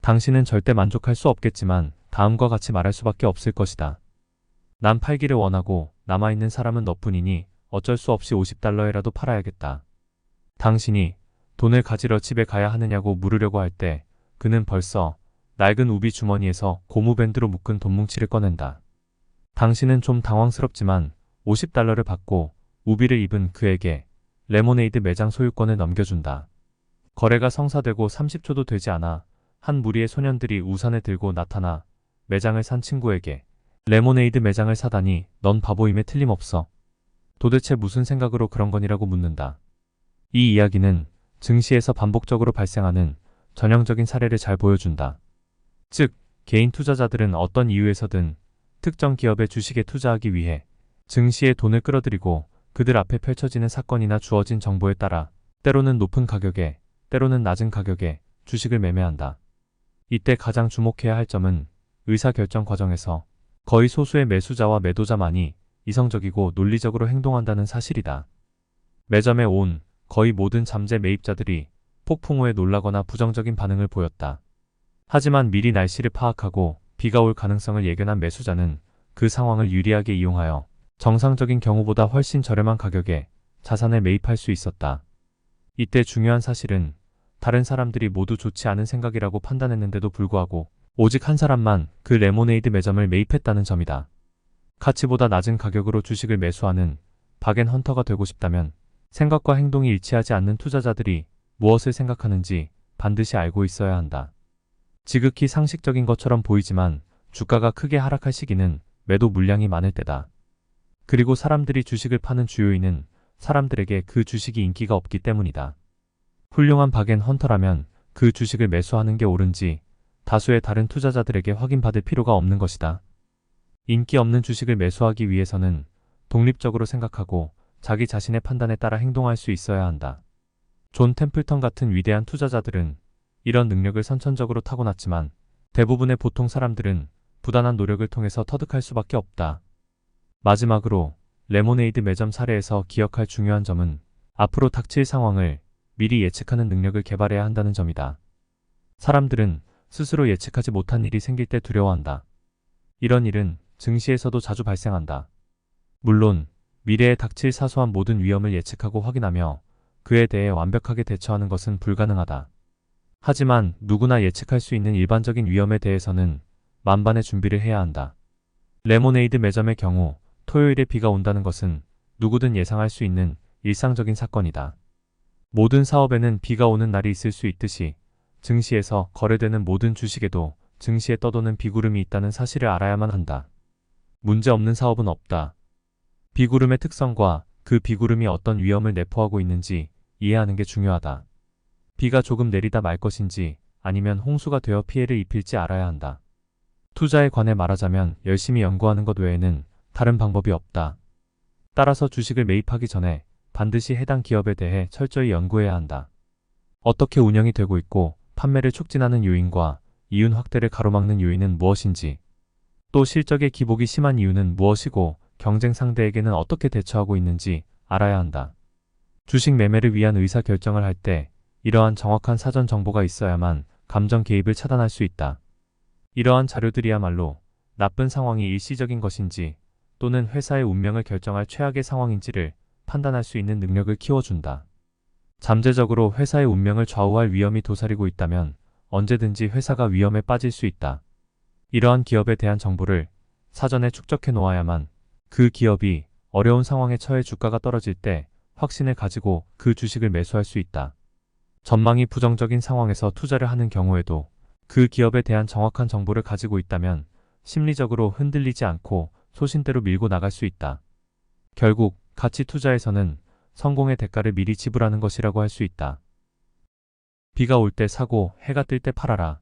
당신은 절대 만족할 수 없겠지만 다음과 같이 말할 수밖에 없을 것이다. 난 팔기를 원하고 남아있는 사람은 너뿐이니 어쩔 수 없이 $50에라도 팔아야겠다. 당신이 돈을 가지러 집에 가야 하느냐고 물으려고 할 때 그는 벌써 낡은 우비 주머니에서 고무밴드로 묶은 돈뭉치를 꺼낸다. 당신은 좀 당황스럽지만 $50를 받고 우비를 입은 그에게 레모네이드 매장 소유권을 넘겨준다. 거래가 성사되고 30초도 되지 않아 한 무리의 소년들이 우산을 들고 나타나 매장을 산 친구에게 레모네이드 매장을 사다니 넌 바보임에 틀림없어. 도대체 무슨 생각으로 그런 거니라고 묻는다. 이 이야기는 증시에서 반복적으로 발생하는 전형적인 사례를 잘 보여준다. 즉, 개인 투자자들은 어떤 이유에서든 특정 기업의 주식에 투자하기 위해 증시에 돈을 끌어들이고 그들 앞에 펼쳐지는 사건이나 주어진 정보에 따라 때로는 높은 가격에, 때로는 낮은 가격에 주식을 매매한다. 이때 가장 주목해야 할 점은 의사결정 과정에서 거의 소수의 매수자와 매도자만이 이성적이고 논리적으로 행동한다는 사실이다. 매점에 온 거의 모든 잠재 매입자들이 폭풍 후에 놀라거나 부정적인 반응을 보였다. 하지만 미리 날씨를 파악하고 비가 올 가능성을 예견한 매수자는 그 상황을 유리하게 이용하여 정상적인 경우보다 훨씬 저렴한 가격에 자산을 매입할 수 있었다. 이때 중요한 사실은 다른 사람들이 모두 좋지 않은 생각이라고 판단했는데도 불구하고 오직 한 사람만 그 레모네이드 매점을 매입했다는 점이다. 가치보다 낮은 가격으로 주식을 매수하는 박앤헌터가 되고 싶다면 생각과 행동이 일치하지 않는 투자자들이 무엇을 생각하는지 반드시 알고 있어야 한다. 지극히 상식적인 것처럼 보이지만 주가가 크게 하락할 시기는 매도 물량이 많을 때다. 그리고 사람들이 주식을 파는 주요인은 사람들에게 그 주식이 인기가 없기 때문이다. 훌륭한 박앤헌터라면 그 주식을 매수하는 게 옳은지 다수의 다른 투자자들에게 확인받을 필요가 없는 것이다. 인기 없는 주식을 매수하기 위해서는 독립적으로 생각하고 자기 자신의 판단에 따라 행동할 수 있어야 한다. 존 템플턴 같은 위대한 투자자들은 이런 능력을 선천적으로 타고났지만 대부분의 보통 사람들은 부단한 노력을 통해서 터득할 수밖에 없다. 마지막으로 레모네이드 매점 사례에서 기억할 중요한 점은 앞으로 닥칠 상황을 미리 예측하는 능력을 개발해야 한다는 점이다. 사람들은 스스로 예측하지 못한 일이 생길 때 두려워한다. 이런 일은 증시에서도 자주 발생한다. 물론 미래에 닥칠 사소한 모든 위험을 예측하고 확인하며 그에 대해 완벽하게 대처하는 것은 불가능하다. 하지만 누구나 예측할 수 있는 일반적인 위험에 대해서는 만반의 준비를 해야 한다. 레모네이드 매점의 경우 토요일에 비가 온다는 것은 누구든 예상할 수 있는 일상적인 사건이다. 모든 사업에는 비가 오는 날이 있을 수 있듯이 증시에서 거래되는 모든 주식에도 증시에 떠도는 비구름이 있다는 사실을 알아야만 한다. 문제 없는 사업은 없다. 비구름의 특성과 그 비구름이 어떤 위험을 내포하고 있는지 이해하는 게 중요하다. 비가 조금 내리다 말 것인지 아니면 홍수가 되어 피해를 입힐지 알아야 한다. 투자에 관해 말하자면 열심히 연구하는 것 외에는 다른 방법이 없다. 따라서 주식을 매입하기 전에 반드시 해당 기업에 대해 철저히 연구해야 한다. 어떻게 운영이 되고 있고 판매를 촉진하는 요인과 이윤 확대를 가로막는 요인은 무엇인지, 또 실적의 기복이 심한 이유는 무엇이고 경쟁 상대에게는 어떻게 대처하고 있는지 알아야 한다. 주식 매매를 위한 의사결정을 할 때 이러한 정확한 사전 정보가 있어야만 감정 개입을 차단할 수 있다. 이러한 자료들이야말로 나쁜 상황이 일시적인 것인지 또는 회사의 운명을 결정할 최악의 상황인지를 판단할 수 있는 능력을 키워준다. 잠재적으로 회사의 운명을 좌우할 위험이 도사리고 있다면 언제든지 회사가 위험에 빠질 수 있다. 이러한 기업에 대한 정보를 사전에 축적해 놓아야만 그 기업이 어려운 상황에 처해 주가가 떨어질 때 확신을 가지고 그 주식을 매수할 수 있다. 전망이 부정적인 상황에서 투자를 하는 경우에도 그 기업에 대한 정확한 정보를 가지고 있다면 심리적으로 흔들리지 않고 소신대로 밀고 나갈 수 있다. 결국 가치 투자에서는 성공의 대가를 미리 지불하는 것이라고 할 수 있다. 비가 올 때 사고 해가 뜰 때 팔아라.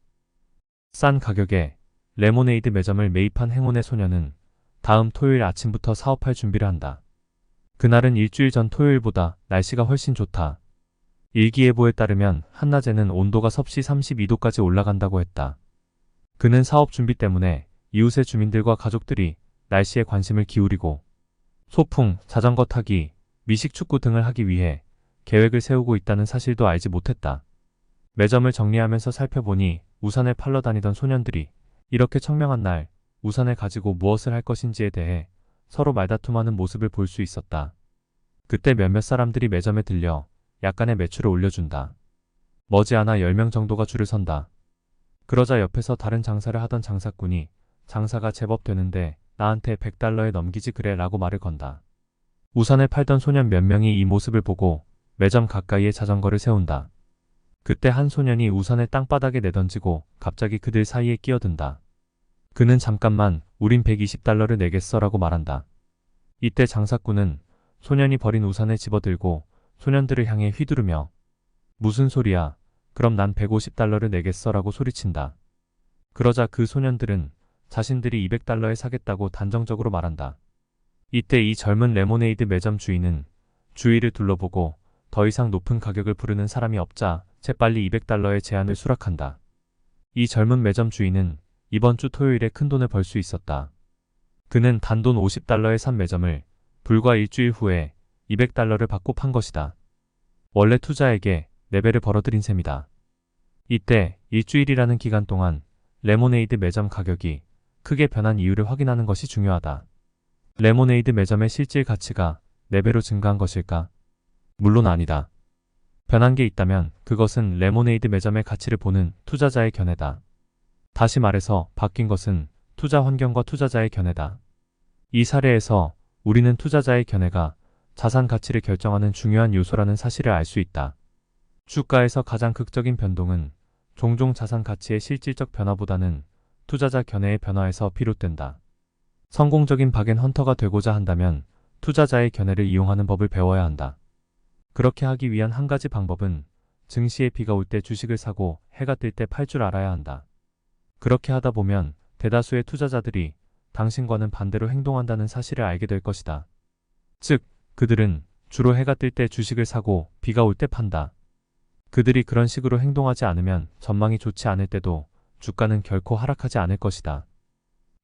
싼 가격에 레모네이드 매점을 매입한 행운의 소녀는 다음 토요일 아침부터 사업할 준비를 한다. 그날은 일주일 전 토요일보다 날씨가 훨씬 좋다. 일기예보에 따르면 한낮에는 온도가 섭씨 32도까지 올라간다고 했다. 그는 사업 준비 때문에 이웃의 주민들과 가족들이 날씨에 관심을 기울이고 소풍, 자전거 타기, 미식축구 등을 하기 위해 계획을 세우고 있다는 사실도 알지 못했다. 매점을 정리하면서 살펴보니 우산을 팔러 다니던 소년들이 이렇게 청명한 날 우산을 가지고 무엇을 할 것인지에 대해 서로 말다툼하는 모습을 볼 수 있었다. 그때 몇몇 사람들이 매점에 들려 약간의 매출을 올려준다. 머지않아 10명 정도가 줄을 선다. 그러자 옆에서 다른 장사를 하던 장사꾼이 장사가 제법 되는데 나한테 100달러에 넘기지 그래 라고 말을 건다. 우산을 팔던 소년 몇 명이 이 모습을 보고 매점 가까이에 자전거를 세운다. 그때 한 소년이 우산을 땅바닥에 내던지고 갑자기 그들 사이에 끼어든다. 그는 잠깐만 우린 120달러를 내겠어 라고 말한다. 이때 장사꾼은 소년이 버린 우산을 집어들고 소년들을 향해 휘두르며 무슨 소리야? 그럼 난 150달러를 내겠어 라고 소리친다. 그러자 그 소년들은 자신들이 200달러에 사겠다고 단정적으로 말한다. 이때 이 젊은 레모네이드 매점 주인은 주위를 둘러보고 더 이상 높은 가격을 부르는 사람이 없자 재빨리 200달러의 제안을 수락한다. 이 젊은 매점 주인은 이번 주 토요일에 큰돈을 벌 수 있었다. 그는 단돈 50달러에 산 매점을 불과 일주일 후에 200달러를 받고 판 것이다. 원래 투자에게 4배를 벌어들인 셈이다. 이때 일주일이라는 기간 동안 레모네이드 매점 가격이 크게 변한 이유를 확인하는 것이 중요하다. 레모네이드 매점의 실질 가치가 4배로 증가한 것일까? 물론 아니다. 변한 게 있다면 그것은 레모네이드 매점의 가치를 보는 투자자의 견해다. 다시 말해서 바뀐 것은 투자 환경과 투자자의 견해다. 이 사례에서 우리는 투자자의 견해가 자산 가치를 결정하는 중요한 요소라는 사실을 알 수 있다. 주가에서 가장 극적인 변동은 종종 자산 가치의 실질적 변화보다는 투자자 견해의 변화에서 비롯된다. 성공적인 바겐 헌터가 되고자 한다면 투자자의 견해를 이용하는 법을 배워야 한다. 그렇게 하기 위한 한 가지 방법은 증시에 비가 올 때 주식을 사고 해가 뜰 때 팔 줄 알아야 한다. 그렇게 하다 보면 대다수의 투자자들이 당신과는 반대로 행동한다는 사실을 알게 될 것이다. 즉, 그들은 주로 해가 뜰 때 주식을 사고 비가 올 때 판다. 그들이 그런 식으로 행동하지 않으면 전망이 좋지 않을 때도 주가는 결코 하락하지 않을 것이다.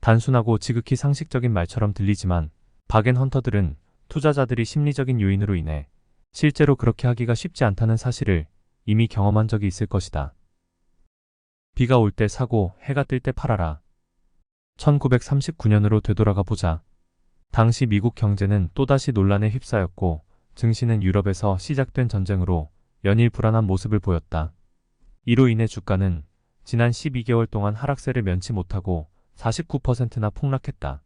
단순하고 지극히 상식적인 말처럼 들리지만 바겐 헌터들은 투자자들이 심리적인 요인으로 인해 실제로 그렇게 하기가 쉽지 않다는 사실을 이미 경험한 적이 있을 것이다. 비가 올 때 사고 해가 뜰 때 팔아라. 1939년으로 되돌아가 보자. 당시 미국 경제는 또다시 논란에 휩싸였고 증시는 유럽에서 시작된 전쟁으로 연일 불안한 모습을 보였다. 이로 인해 주가는 지난 12개월 동안 하락세를 면치 못하고 49%나 폭락했다.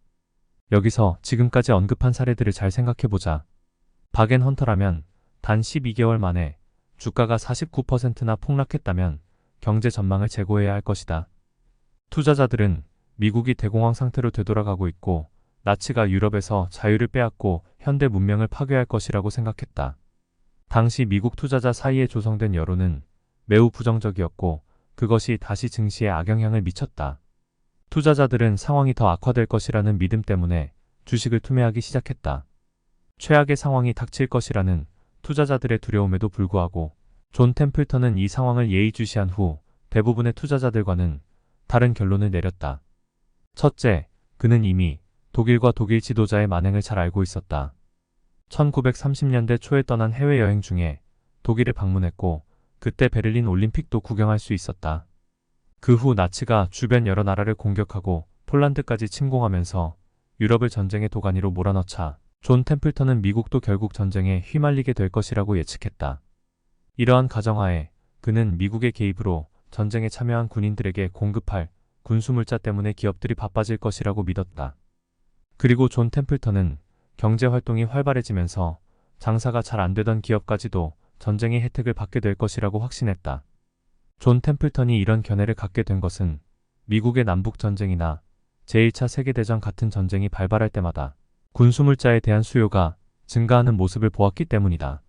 여기서 지금까지 언급한 사례들을 잘 생각해보자. 박앤헌터라면 단 12개월 만에 주가가 49%나 폭락했다면 경제 전망을 재고해야 할 것이다. 투자자들은 미국이 대공황 상태로 되돌아가고 있고 나치가 유럽에서 자유를 빼앗고 현대 문명을 파괴할 것이라고 생각했다. 당시 미국 투자자 사이에 조성된 여론은 매우 부정적이었고 그것이 다시 증시에 악영향을 미쳤다. 투자자들은 상황이 더 악화될 것이라는 믿음 때문에 주식을 투매하기 시작했다. 최악의 상황이 닥칠 것이라는 투자자들의 두려움에도 불구하고 존 템플턴은 이 상황을 예의주시한 후 대부분의 투자자들과는 다른 결론을 내렸다. 첫째, 그는 이미 독일과 독일 지도자의 만행을 잘 알고 있었다. 1930년대 초에 떠난 해외여행 중에 독일을 방문했고 그때 베를린 올림픽도 구경할 수 있었다. 그 후 나치가 주변 여러 나라를 공격하고 폴란드까지 침공하면서 유럽을 전쟁의 도가니로 몰아넣자 존 템플턴은 미국도 결국 전쟁에 휘말리게 될 것이라고 예측했다. 이러한 가정하에 그는 미국의 개입으로 전쟁에 참여한 군인들에게 공급할 군수물자 때문에 기업들이 바빠질 것이라고 믿었다. 그리고 존 템플턴은 경제활동이 활발해지면서 장사가 잘 안되던 기업까지도 전쟁의 혜택을 받게 될 것이라고 확신했다. 존 템플턴이 이런 견해를 갖게 된 것은 미국의 남북전쟁이나 제1차 세계대전 같은 전쟁이 발발할 때마다 군수물자에 대한 수요가 증가하는 모습을 보았기 때문이다.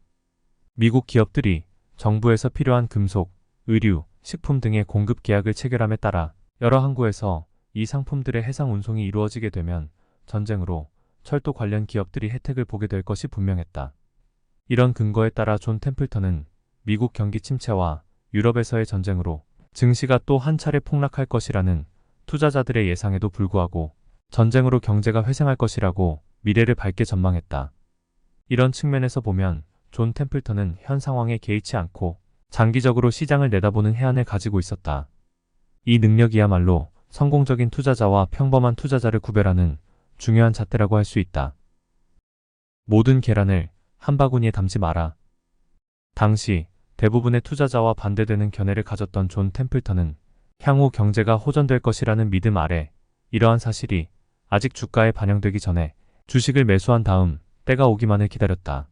미국 기업들이 정부에서 필요한 금속, 의류, 식품 등의 공급 계약을 체결함에 따라 여러 항구에서 이 상품들의 해상 운송이 이루어지게 되면 전쟁으로 철도 관련 기업들이 혜택을 보게 될 것이 분명했다. 이런 근거에 따라 존 템플턴은 미국 경기 침체와 유럽에서의 전쟁으로 증시가 또 한 차례 폭락할 것이라는 투자자들의 예상에도 불구하고 전쟁으로 경제가 회생할 것이라고 미래를 밝게 전망했다. 이런 측면에서 보면 존 템플턴은 현 상황에 개의치 않고 장기적으로 시장을 내다보는 해안을 가지고 있었다. 이 능력이야말로 성공적인 투자자와 평범한 투자자를 구별하는 중요한 잣대라고 할 수 있다. 모든 계란을 한 바구니에 담지 마라. 당시 대부분의 투자자와 반대되는 견해를 가졌던 존 템플턴은 향후 경제가 호전될 것이라는 믿음 아래 이러한 사실이 아직 주가에 반영되기 전에 주식을 매수한 다음 때가 오기만을 기다렸다.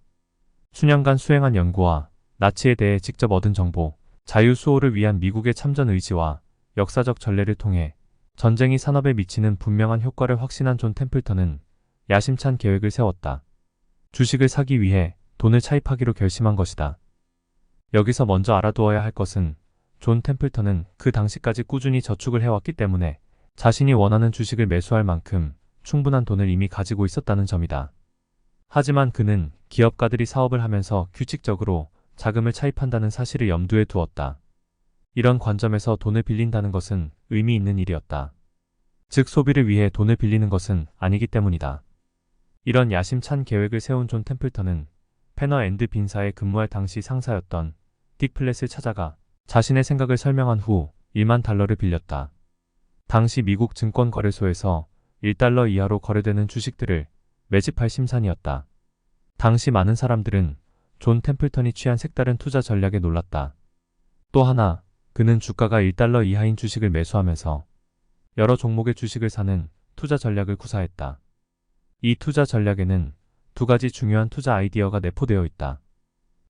수년간 수행한 연구와 나치에 대해 직접 얻은 정보, 자유 수호를 위한 미국의 참전 의지와 역사적 전례를 통해 전쟁이 산업에 미치는 분명한 효과를 확신한 존 템플턴은 야심찬 계획을 세웠다. 주식을 사기 위해 돈을 차입하기로 결심한 것이다. 여기서 먼저 알아두어야 할 것은 존 템플턴은 그 당시까지 꾸준히 저축을 해왔기 때문에 자신이 원하는 주식을 매수할 만큼 충분한 돈을 이미 가지고 있었다는 점이다. 하지만 그는 기업가들이 사업을 하면서 규칙적으로 자금을 차입한다는 사실을 염두에 두었다. 이런 관점에서 돈을 빌린다는 것은 의미 있는 일이었다. 즉 소비를 위해 돈을 빌리는 것은 아니기 때문이다. 이런 야심찬 계획을 세운 존 템플턴은 패너 앤드 빈사에 근무할 당시 상사였던 딕 플랫을 찾아가 자신의 생각을 설명한 후 1만 달러를 빌렸다. 당시 미국 증권거래소에서 1달러 이하로 거래되는 주식들을 매집할 심산이었다. 당시 많은 사람들은 존 템플턴이 취한 색다른 투자 전략에 놀랐다. 또 하나, 그는 주가가 1달러 이하인 주식을 매수하면서 여러 종목의 주식을 사는 투자 전략을 구사했다. 이 투자 전략에는 두 가지 중요한 투자 아이디어가 내포되어 있다.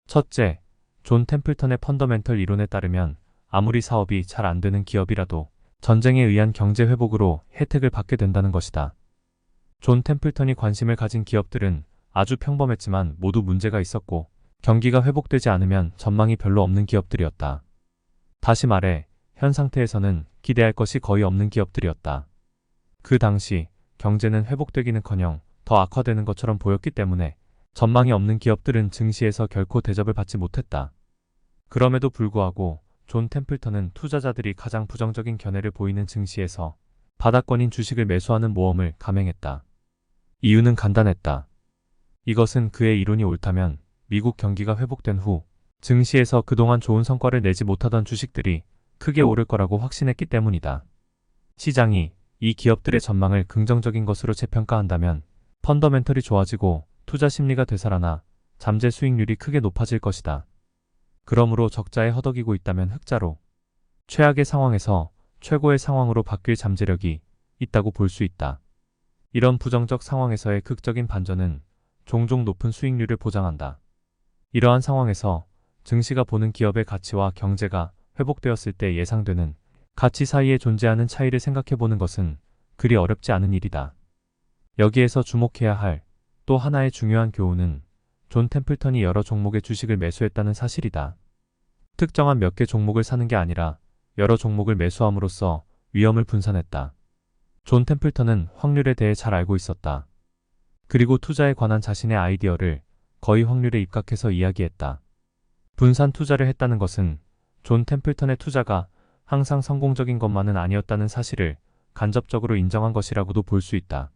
첫째, 존 템플턴의 펀더멘털 이론에 따르면 아무리 사업이 잘 안 되는 기업이라도 전쟁에 의한 경제 회복으로 혜택을 받게 된다는 것이다. 존 템플턴이 관심을 가진 기업들은 아주 평범했지만 모두 문제가 있었고 경기가 회복되지 않으면 전망이 별로 없는 기업들이었다. 다시 말해 현 상태에서는 기대할 것이 거의 없는 기업들이었다. 그 당시 경제는 회복되기는커녕 더 악화되는 것처럼 보였기 때문에 전망이 없는 기업들은 증시에서 결코 대접을 받지 못했다. 그럼에도 불구하고 존 템플턴은 투자자들이 가장 부정적인 견해를 보이는 증시에서 바닥권인 주식을 매수하는 모험을 감행했다. 이유는 간단했다. 이것은 그의 이론이 옳다면 미국 경기가 회복된 후 증시에서 그동안 좋은 성과를 내지 못하던 주식들이 크게 오를 거라고 확신했기 때문이다. 시장이 이 기업들의 전망을 긍정적인 것으로 재평가한다면 펀더멘털이 좋아지고 투자 심리가 되살아나 잠재 수익률이 크게 높아질 것이다. 그러므로 적자에 허덕이고 있다면 흑자로, 최악의 상황에서 최고의 상황으로 바뀔 잠재력이 있다고 볼 수 있다. 이런 부정적 상황에서의 극적인 반전은 종종 높은 수익률을 보장한다. 이러한 상황에서 증시가 보는 기업의 가치와 경제가 회복되었을 때 예상되는 가치 사이에 존재하는 차이를 생각해보는 것은 그리 어렵지 않은 일이다. 여기에서 주목해야 할 또 하나의 중요한 교훈은 존 템플턴이 여러 종목의 주식을 매수했다는 사실이다. 특정한 몇 개 종목을 사는 게 아니라 여러 종목을 매수함으로써 위험을 분산했다. 존 템플턴은 확률에 대해 잘 알고 있었다. 그리고 투자에 관한 자신의 아이디어를 거의 확률에 입각해서 이야기했다. 분산 투자를 했다는 것은 존 템플턴의 투자가 항상 성공적인 것만은 아니었다는 사실을 간접적으로 인정한 것이라고도 볼 수 있다.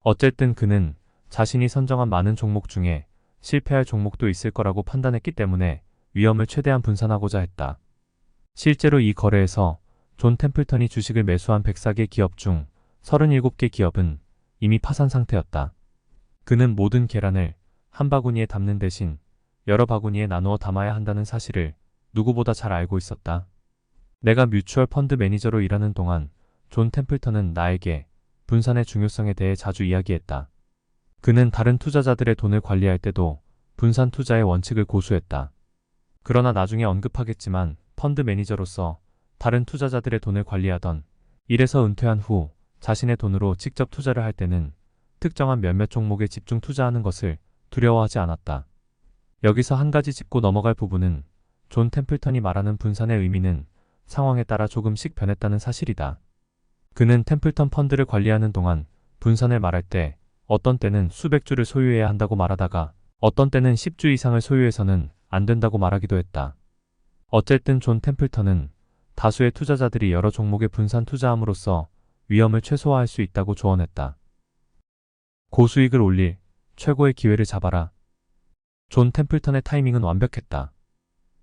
어쨌든 그는 자신이 선정한 많은 종목 중에 실패할 종목도 있을 거라고 판단했기 때문에 위험을 최대한 분산하고자 했다. 실제로 이 거래에서 존 템플턴이 주식을 매수한 104개 기업 중 37개 기업은 이미 파산 상태였다. 그는 모든 계란을 한 바구니에 담는 대신 여러 바구니에 나누어 담아야 한다는 사실을 누구보다 잘 알고 있었다. 내가 뮤추얼 펀드 매니저로 일하는 동안 존 템플턴은 나에게 분산의 중요성에 대해 자주 이야기했다. 그는 다른 투자자들의 돈을 관리할 때도 분산 투자의 원칙을 고수했다. 그러나 나중에 언급하겠지만 펀드 매니저로서 다른 투자자들의 돈을 관리하던 일에서 은퇴한 후 자신의 돈으로 직접 투자를 할 때는 특정한 몇몇 종목에 집중 투자하는 것을 두려워하지 않았다. 여기서 한 가지 짚고 넘어갈 부분은 존 템플턴이 말하는 분산의 의미는 상황에 따라 조금씩 변했다는 사실이다. 그는 템플턴 펀드를 관리하는 동안 분산을 말할 때 어떤 때는 수백 주를 소유해야 한다고 말하다가 어떤 때는 10주 이상을 소유해서는 안 된다고 말하기도 했다. 어쨌든 존 템플턴은 다수의 투자자들이 여러 종목에 분산 투자함으로써 위험을 최소화할 수 있다고 조언했다. 고수익을 올릴 최고의 기회를 잡아라. 존 템플턴의 타이밍은 완벽했다.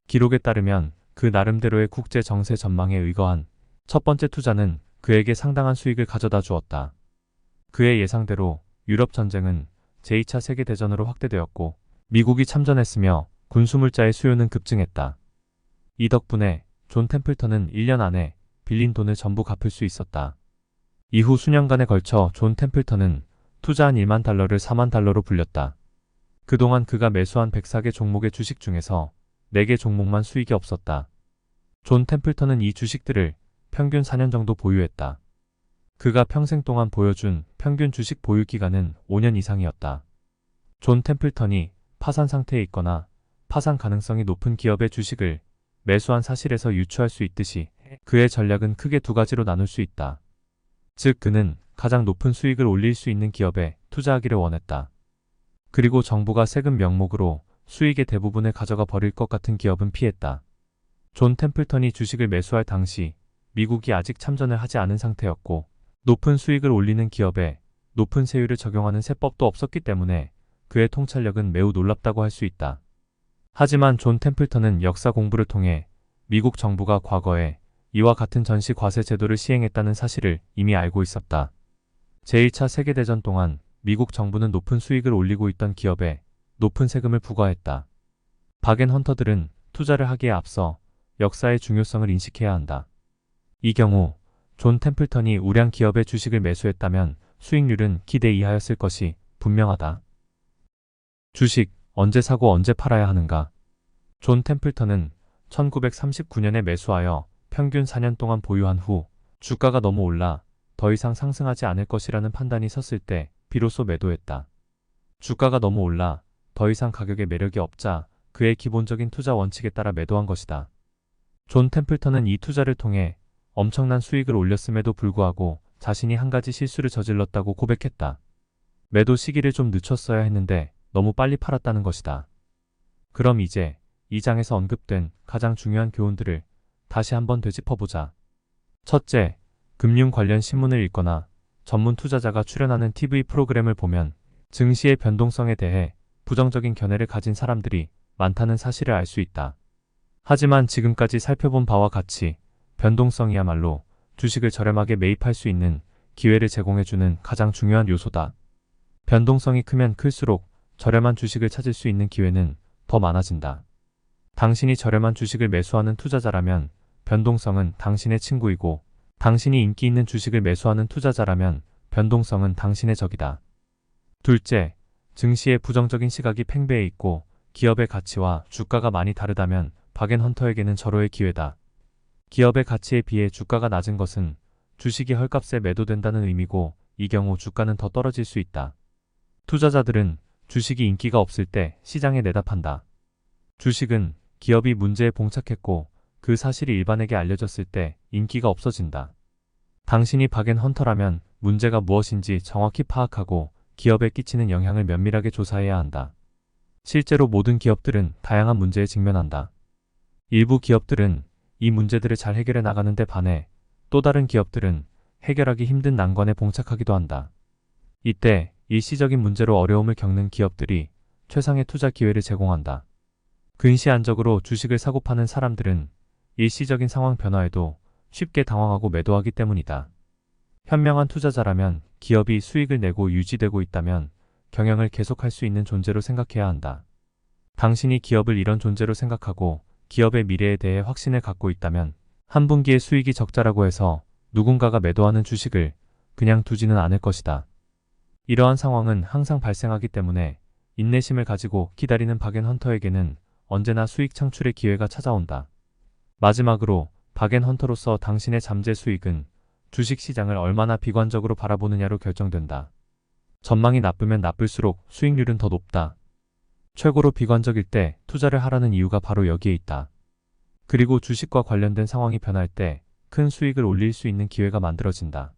기록에 따르면 그 나름대로의 국제 정세 전망에 의거한 첫 번째 투자는 그에게 상당한 수익을 가져다 주었다. 그의 예상대로 유럽 전쟁은 제2차 세계대전으로 확대되었고 미국이 참전했으며 군수물자의 수요는 급증했다. 이 덕분에 존 템플턴은 1년 안에 빌린 돈을 전부 갚을 수 있었다. 이후 수년간에 걸쳐 존 템플턴은 투자한 1만 달러를 4만 달러로 불렸다. 그동안 그가 매수한 104개 종목의 주식 중에서 4개 종목만 수익이 없었다. 존 템플턴은 이 주식들을 평균 4년 정도 보유했다. 그가 평생 동안 보여준 평균 주식 보유 기간은 5년 이상이었다. 존 템플턴이 파산 상태에 있거나 파산 가능성이 높은 기업의 주식을 매수한 사실에서 유추할 수 있듯이 그의 전략은 크게 두 가지로 나눌 수 있다. 즉 그는 가장 높은 수익을 올릴 수 있는 기업에 투자하기를 원했다. 그리고 정부가 세금 명목으로 수익의 대부분을 가져가 버릴 것 같은 기업은 피했다. 존 템플턴이 주식을 매수할 당시 미국이 아직 참전을 하지 않은 상태였고 높은 수익을 올리는 기업에 높은 세율을 적용하는 세법도 없었기 때문에 그의 통찰력은 매우 놀랍다고 할 수 있다. 하지만 존 템플턴은 역사 공부를 통해 미국 정부가 과거에 이와 같은 전시 과세 제도를 시행했다는 사실을 이미 알고 있었다. 제1차 세계대전 동안 미국 정부는 높은 수익을 올리고 있던 기업에 높은 세금을 부과했다. 박앤헌터들은 투자를 하기에 앞서 역사의 중요성을 인식해야 한다. 이 경우 존 템플턴이 우량 기업의 주식을 매수했다면 수익률은 기대 이하였을 것이 분명하다. 주식 언제 사고 언제 팔아야 하는가? 존 템플턴은 1939년에 매수하여 평균 4년 동안 보유한 후 주가가 너무 올라 더 이상 상승하지 않을 것이라는 판단이 섰을 때 비로소 매도했다. 주가가 너무 올라 더 이상 가격에 매력이 없자 그의 기본적인 투자 원칙에 따라 매도한 것이다. 존 템플턴은 이 투자를 통해 엄청난 수익을 올렸음에도 불구하고 자신이 한 가지 실수를 저질렀다고 고백했다. 매도 시기를 좀 늦췄어야 했는데 너무 빨리 팔았다는 것이다. 그럼 이제 이 장에서 언급된 가장 중요한 교훈들을 다시 한번 되짚어보자. 첫째, 금융 관련 신문을 읽거나 전문 투자자가 출연하는 TV 프로그램을 보면 증시의 변동성에 대해 부정적인 견해를 가진 사람들이 많다는 사실을 알 수 있다. 하지만 지금까지 살펴본 바와 같이 변동성이야말로 주식을 저렴하게 매입할 수 있는 기회를 제공해주는 가장 중요한 요소다. 변동성이 크면 클수록 저렴한 주식을 찾을 수 있는 기회는 더 많아진다. 당신이 저렴한 주식을 매수하는 투자자라면 변동성은 당신의 친구이고 당신이 인기 있는 주식을 매수하는 투자자라면 변동성은 당신의 적이다. 둘째, 증시의 부정적인 시각이 팽배해 있고 기업의 가치와 주가가 많이 다르다면 박앤헌터에게는 절호의 기회다. 기업의 가치에 비해 주가가 낮은 것은 주식이 헐값에 매도된다는 의미고 이 경우 주가는 더 떨어질 수 있다. 투자자들은 주식이 인기가 없을 때 시장에 내다 판다. 주식은 기업이 문제에 봉착했고 그 사실이 일반에게 알려졌을 때 인기가 없어진다. 당신이 박앤헌터라면 문제가 무엇인지 정확히 파악하고 기업에 끼치는 영향을 면밀하게 조사해야 한다. 실제로 모든 기업들은 다양한 문제에 직면한다. 일부 기업들은 이 문제들을 잘 해결해 나가는 데 반해 또 다른 기업들은 해결하기 힘든 난관에 봉착하기도 한다. 이때 일시적인 문제로 어려움을 겪는 기업들이 최상의 투자 기회를 제공한다. 근시안적으로 주식을 사고 파는 사람들은 일시적인 상황 변화에도 쉽게 당황하고 매도하기 때문이다. 현명한 투자자라면 기업이 수익을 내고 유지되고 있다면 경영을 계속할 수 있는 존재로 생각해야 한다. 당신이 기업을 이런 존재로 생각하고 기업의 미래에 대해 확신을 갖고 있다면 한 분기의 수익이 적자라고 해서 누군가가 매도하는 주식을 그냥 두지는 않을 것이다. 이러한 상황은 항상 발생하기 때문에 인내심을 가지고 기다리는 박앤헌터에게는 언제나 수익 창출의 기회가 찾아온다. 마지막으로 박앤헌터로서 당신의 잠재 수익은 주식시장을 얼마나 비관적으로 바라보느냐로 결정된다. 전망이 나쁘면 나쁠수록 수익률은 더 높다. 최고로 비관적일 때 투자를 하라는 이유가 바로 여기에 있다. 그리고 주식과 관련된 상황이 변할 때 큰 수익을 올릴 수 있는 기회가 만들어진다.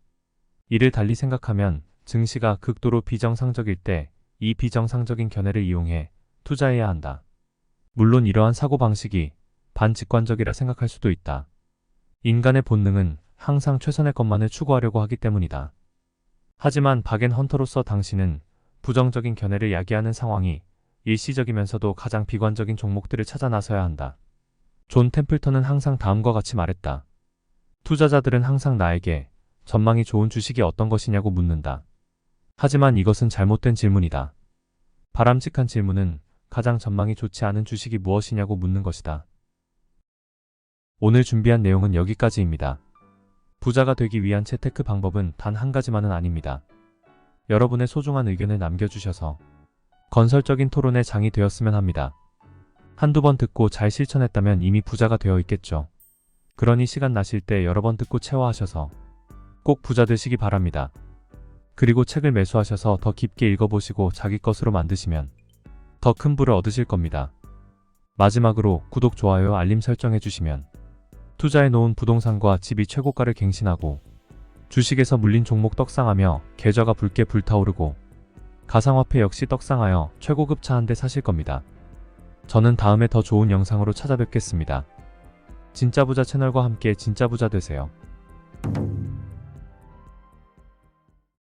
이를 달리 생각하면 증시가 극도로 비정상적일 때 이 비정상적인 견해를 이용해 투자해야 한다. 물론 이러한 사고방식이 반직관적이라 생각할 수도 있다. 인간의 본능은 항상 최선의 것만을 추구하려고 하기 때문이다. 하지만 박앤헌터로서 당신은 부정적인 견해를 야기하는 상황이 일시적이면서도 가장 비관적인 종목들을 찾아 나서야 한다. 존 템플턴은 항상 다음과 같이 말했다. 투자자들은 항상 나에게 전망이 좋은 주식이 어떤 것이냐고 묻는다. 하지만 이것은 잘못된 질문이다. 바람직한 질문은 가장 전망이 좋지 않은 주식이 무엇이냐고 묻는 것이다. 오늘 준비한 내용은 여기까지입니다. 부자가 되기 위한 재테크 방법은 단 한 가지만은 아닙니다. 여러분의 소중한 의견을 남겨주셔서 건설적인 토론의 장이 되었으면 합니다. 한두 번 듣고 잘 실천했다면 이미 부자가 되어 있겠죠. 그러니 시간 나실 때 여러 번 듣고 체화하셔서 꼭 부자 되시기 바랍니다. 그리고 책을 매수하셔서 더 깊게 읽어보시고 자기 것으로 만드시면 더 큰 부를 얻으실 겁니다. 마지막으로 구독, 좋아요, 알림 설정해주시면 투자해놓은 부동산과 집이 최고가를 갱신하고 주식에서 물린 종목 떡상하며 계좌가 붉게 불타오르고 가상화폐 역시 떡상하여 최고급 차 한 대 사실 겁니다. 저는 다음에 더 좋은 영상으로 찾아뵙겠습니다. 진짜부자 채널과 함께 진짜 부자 되세요.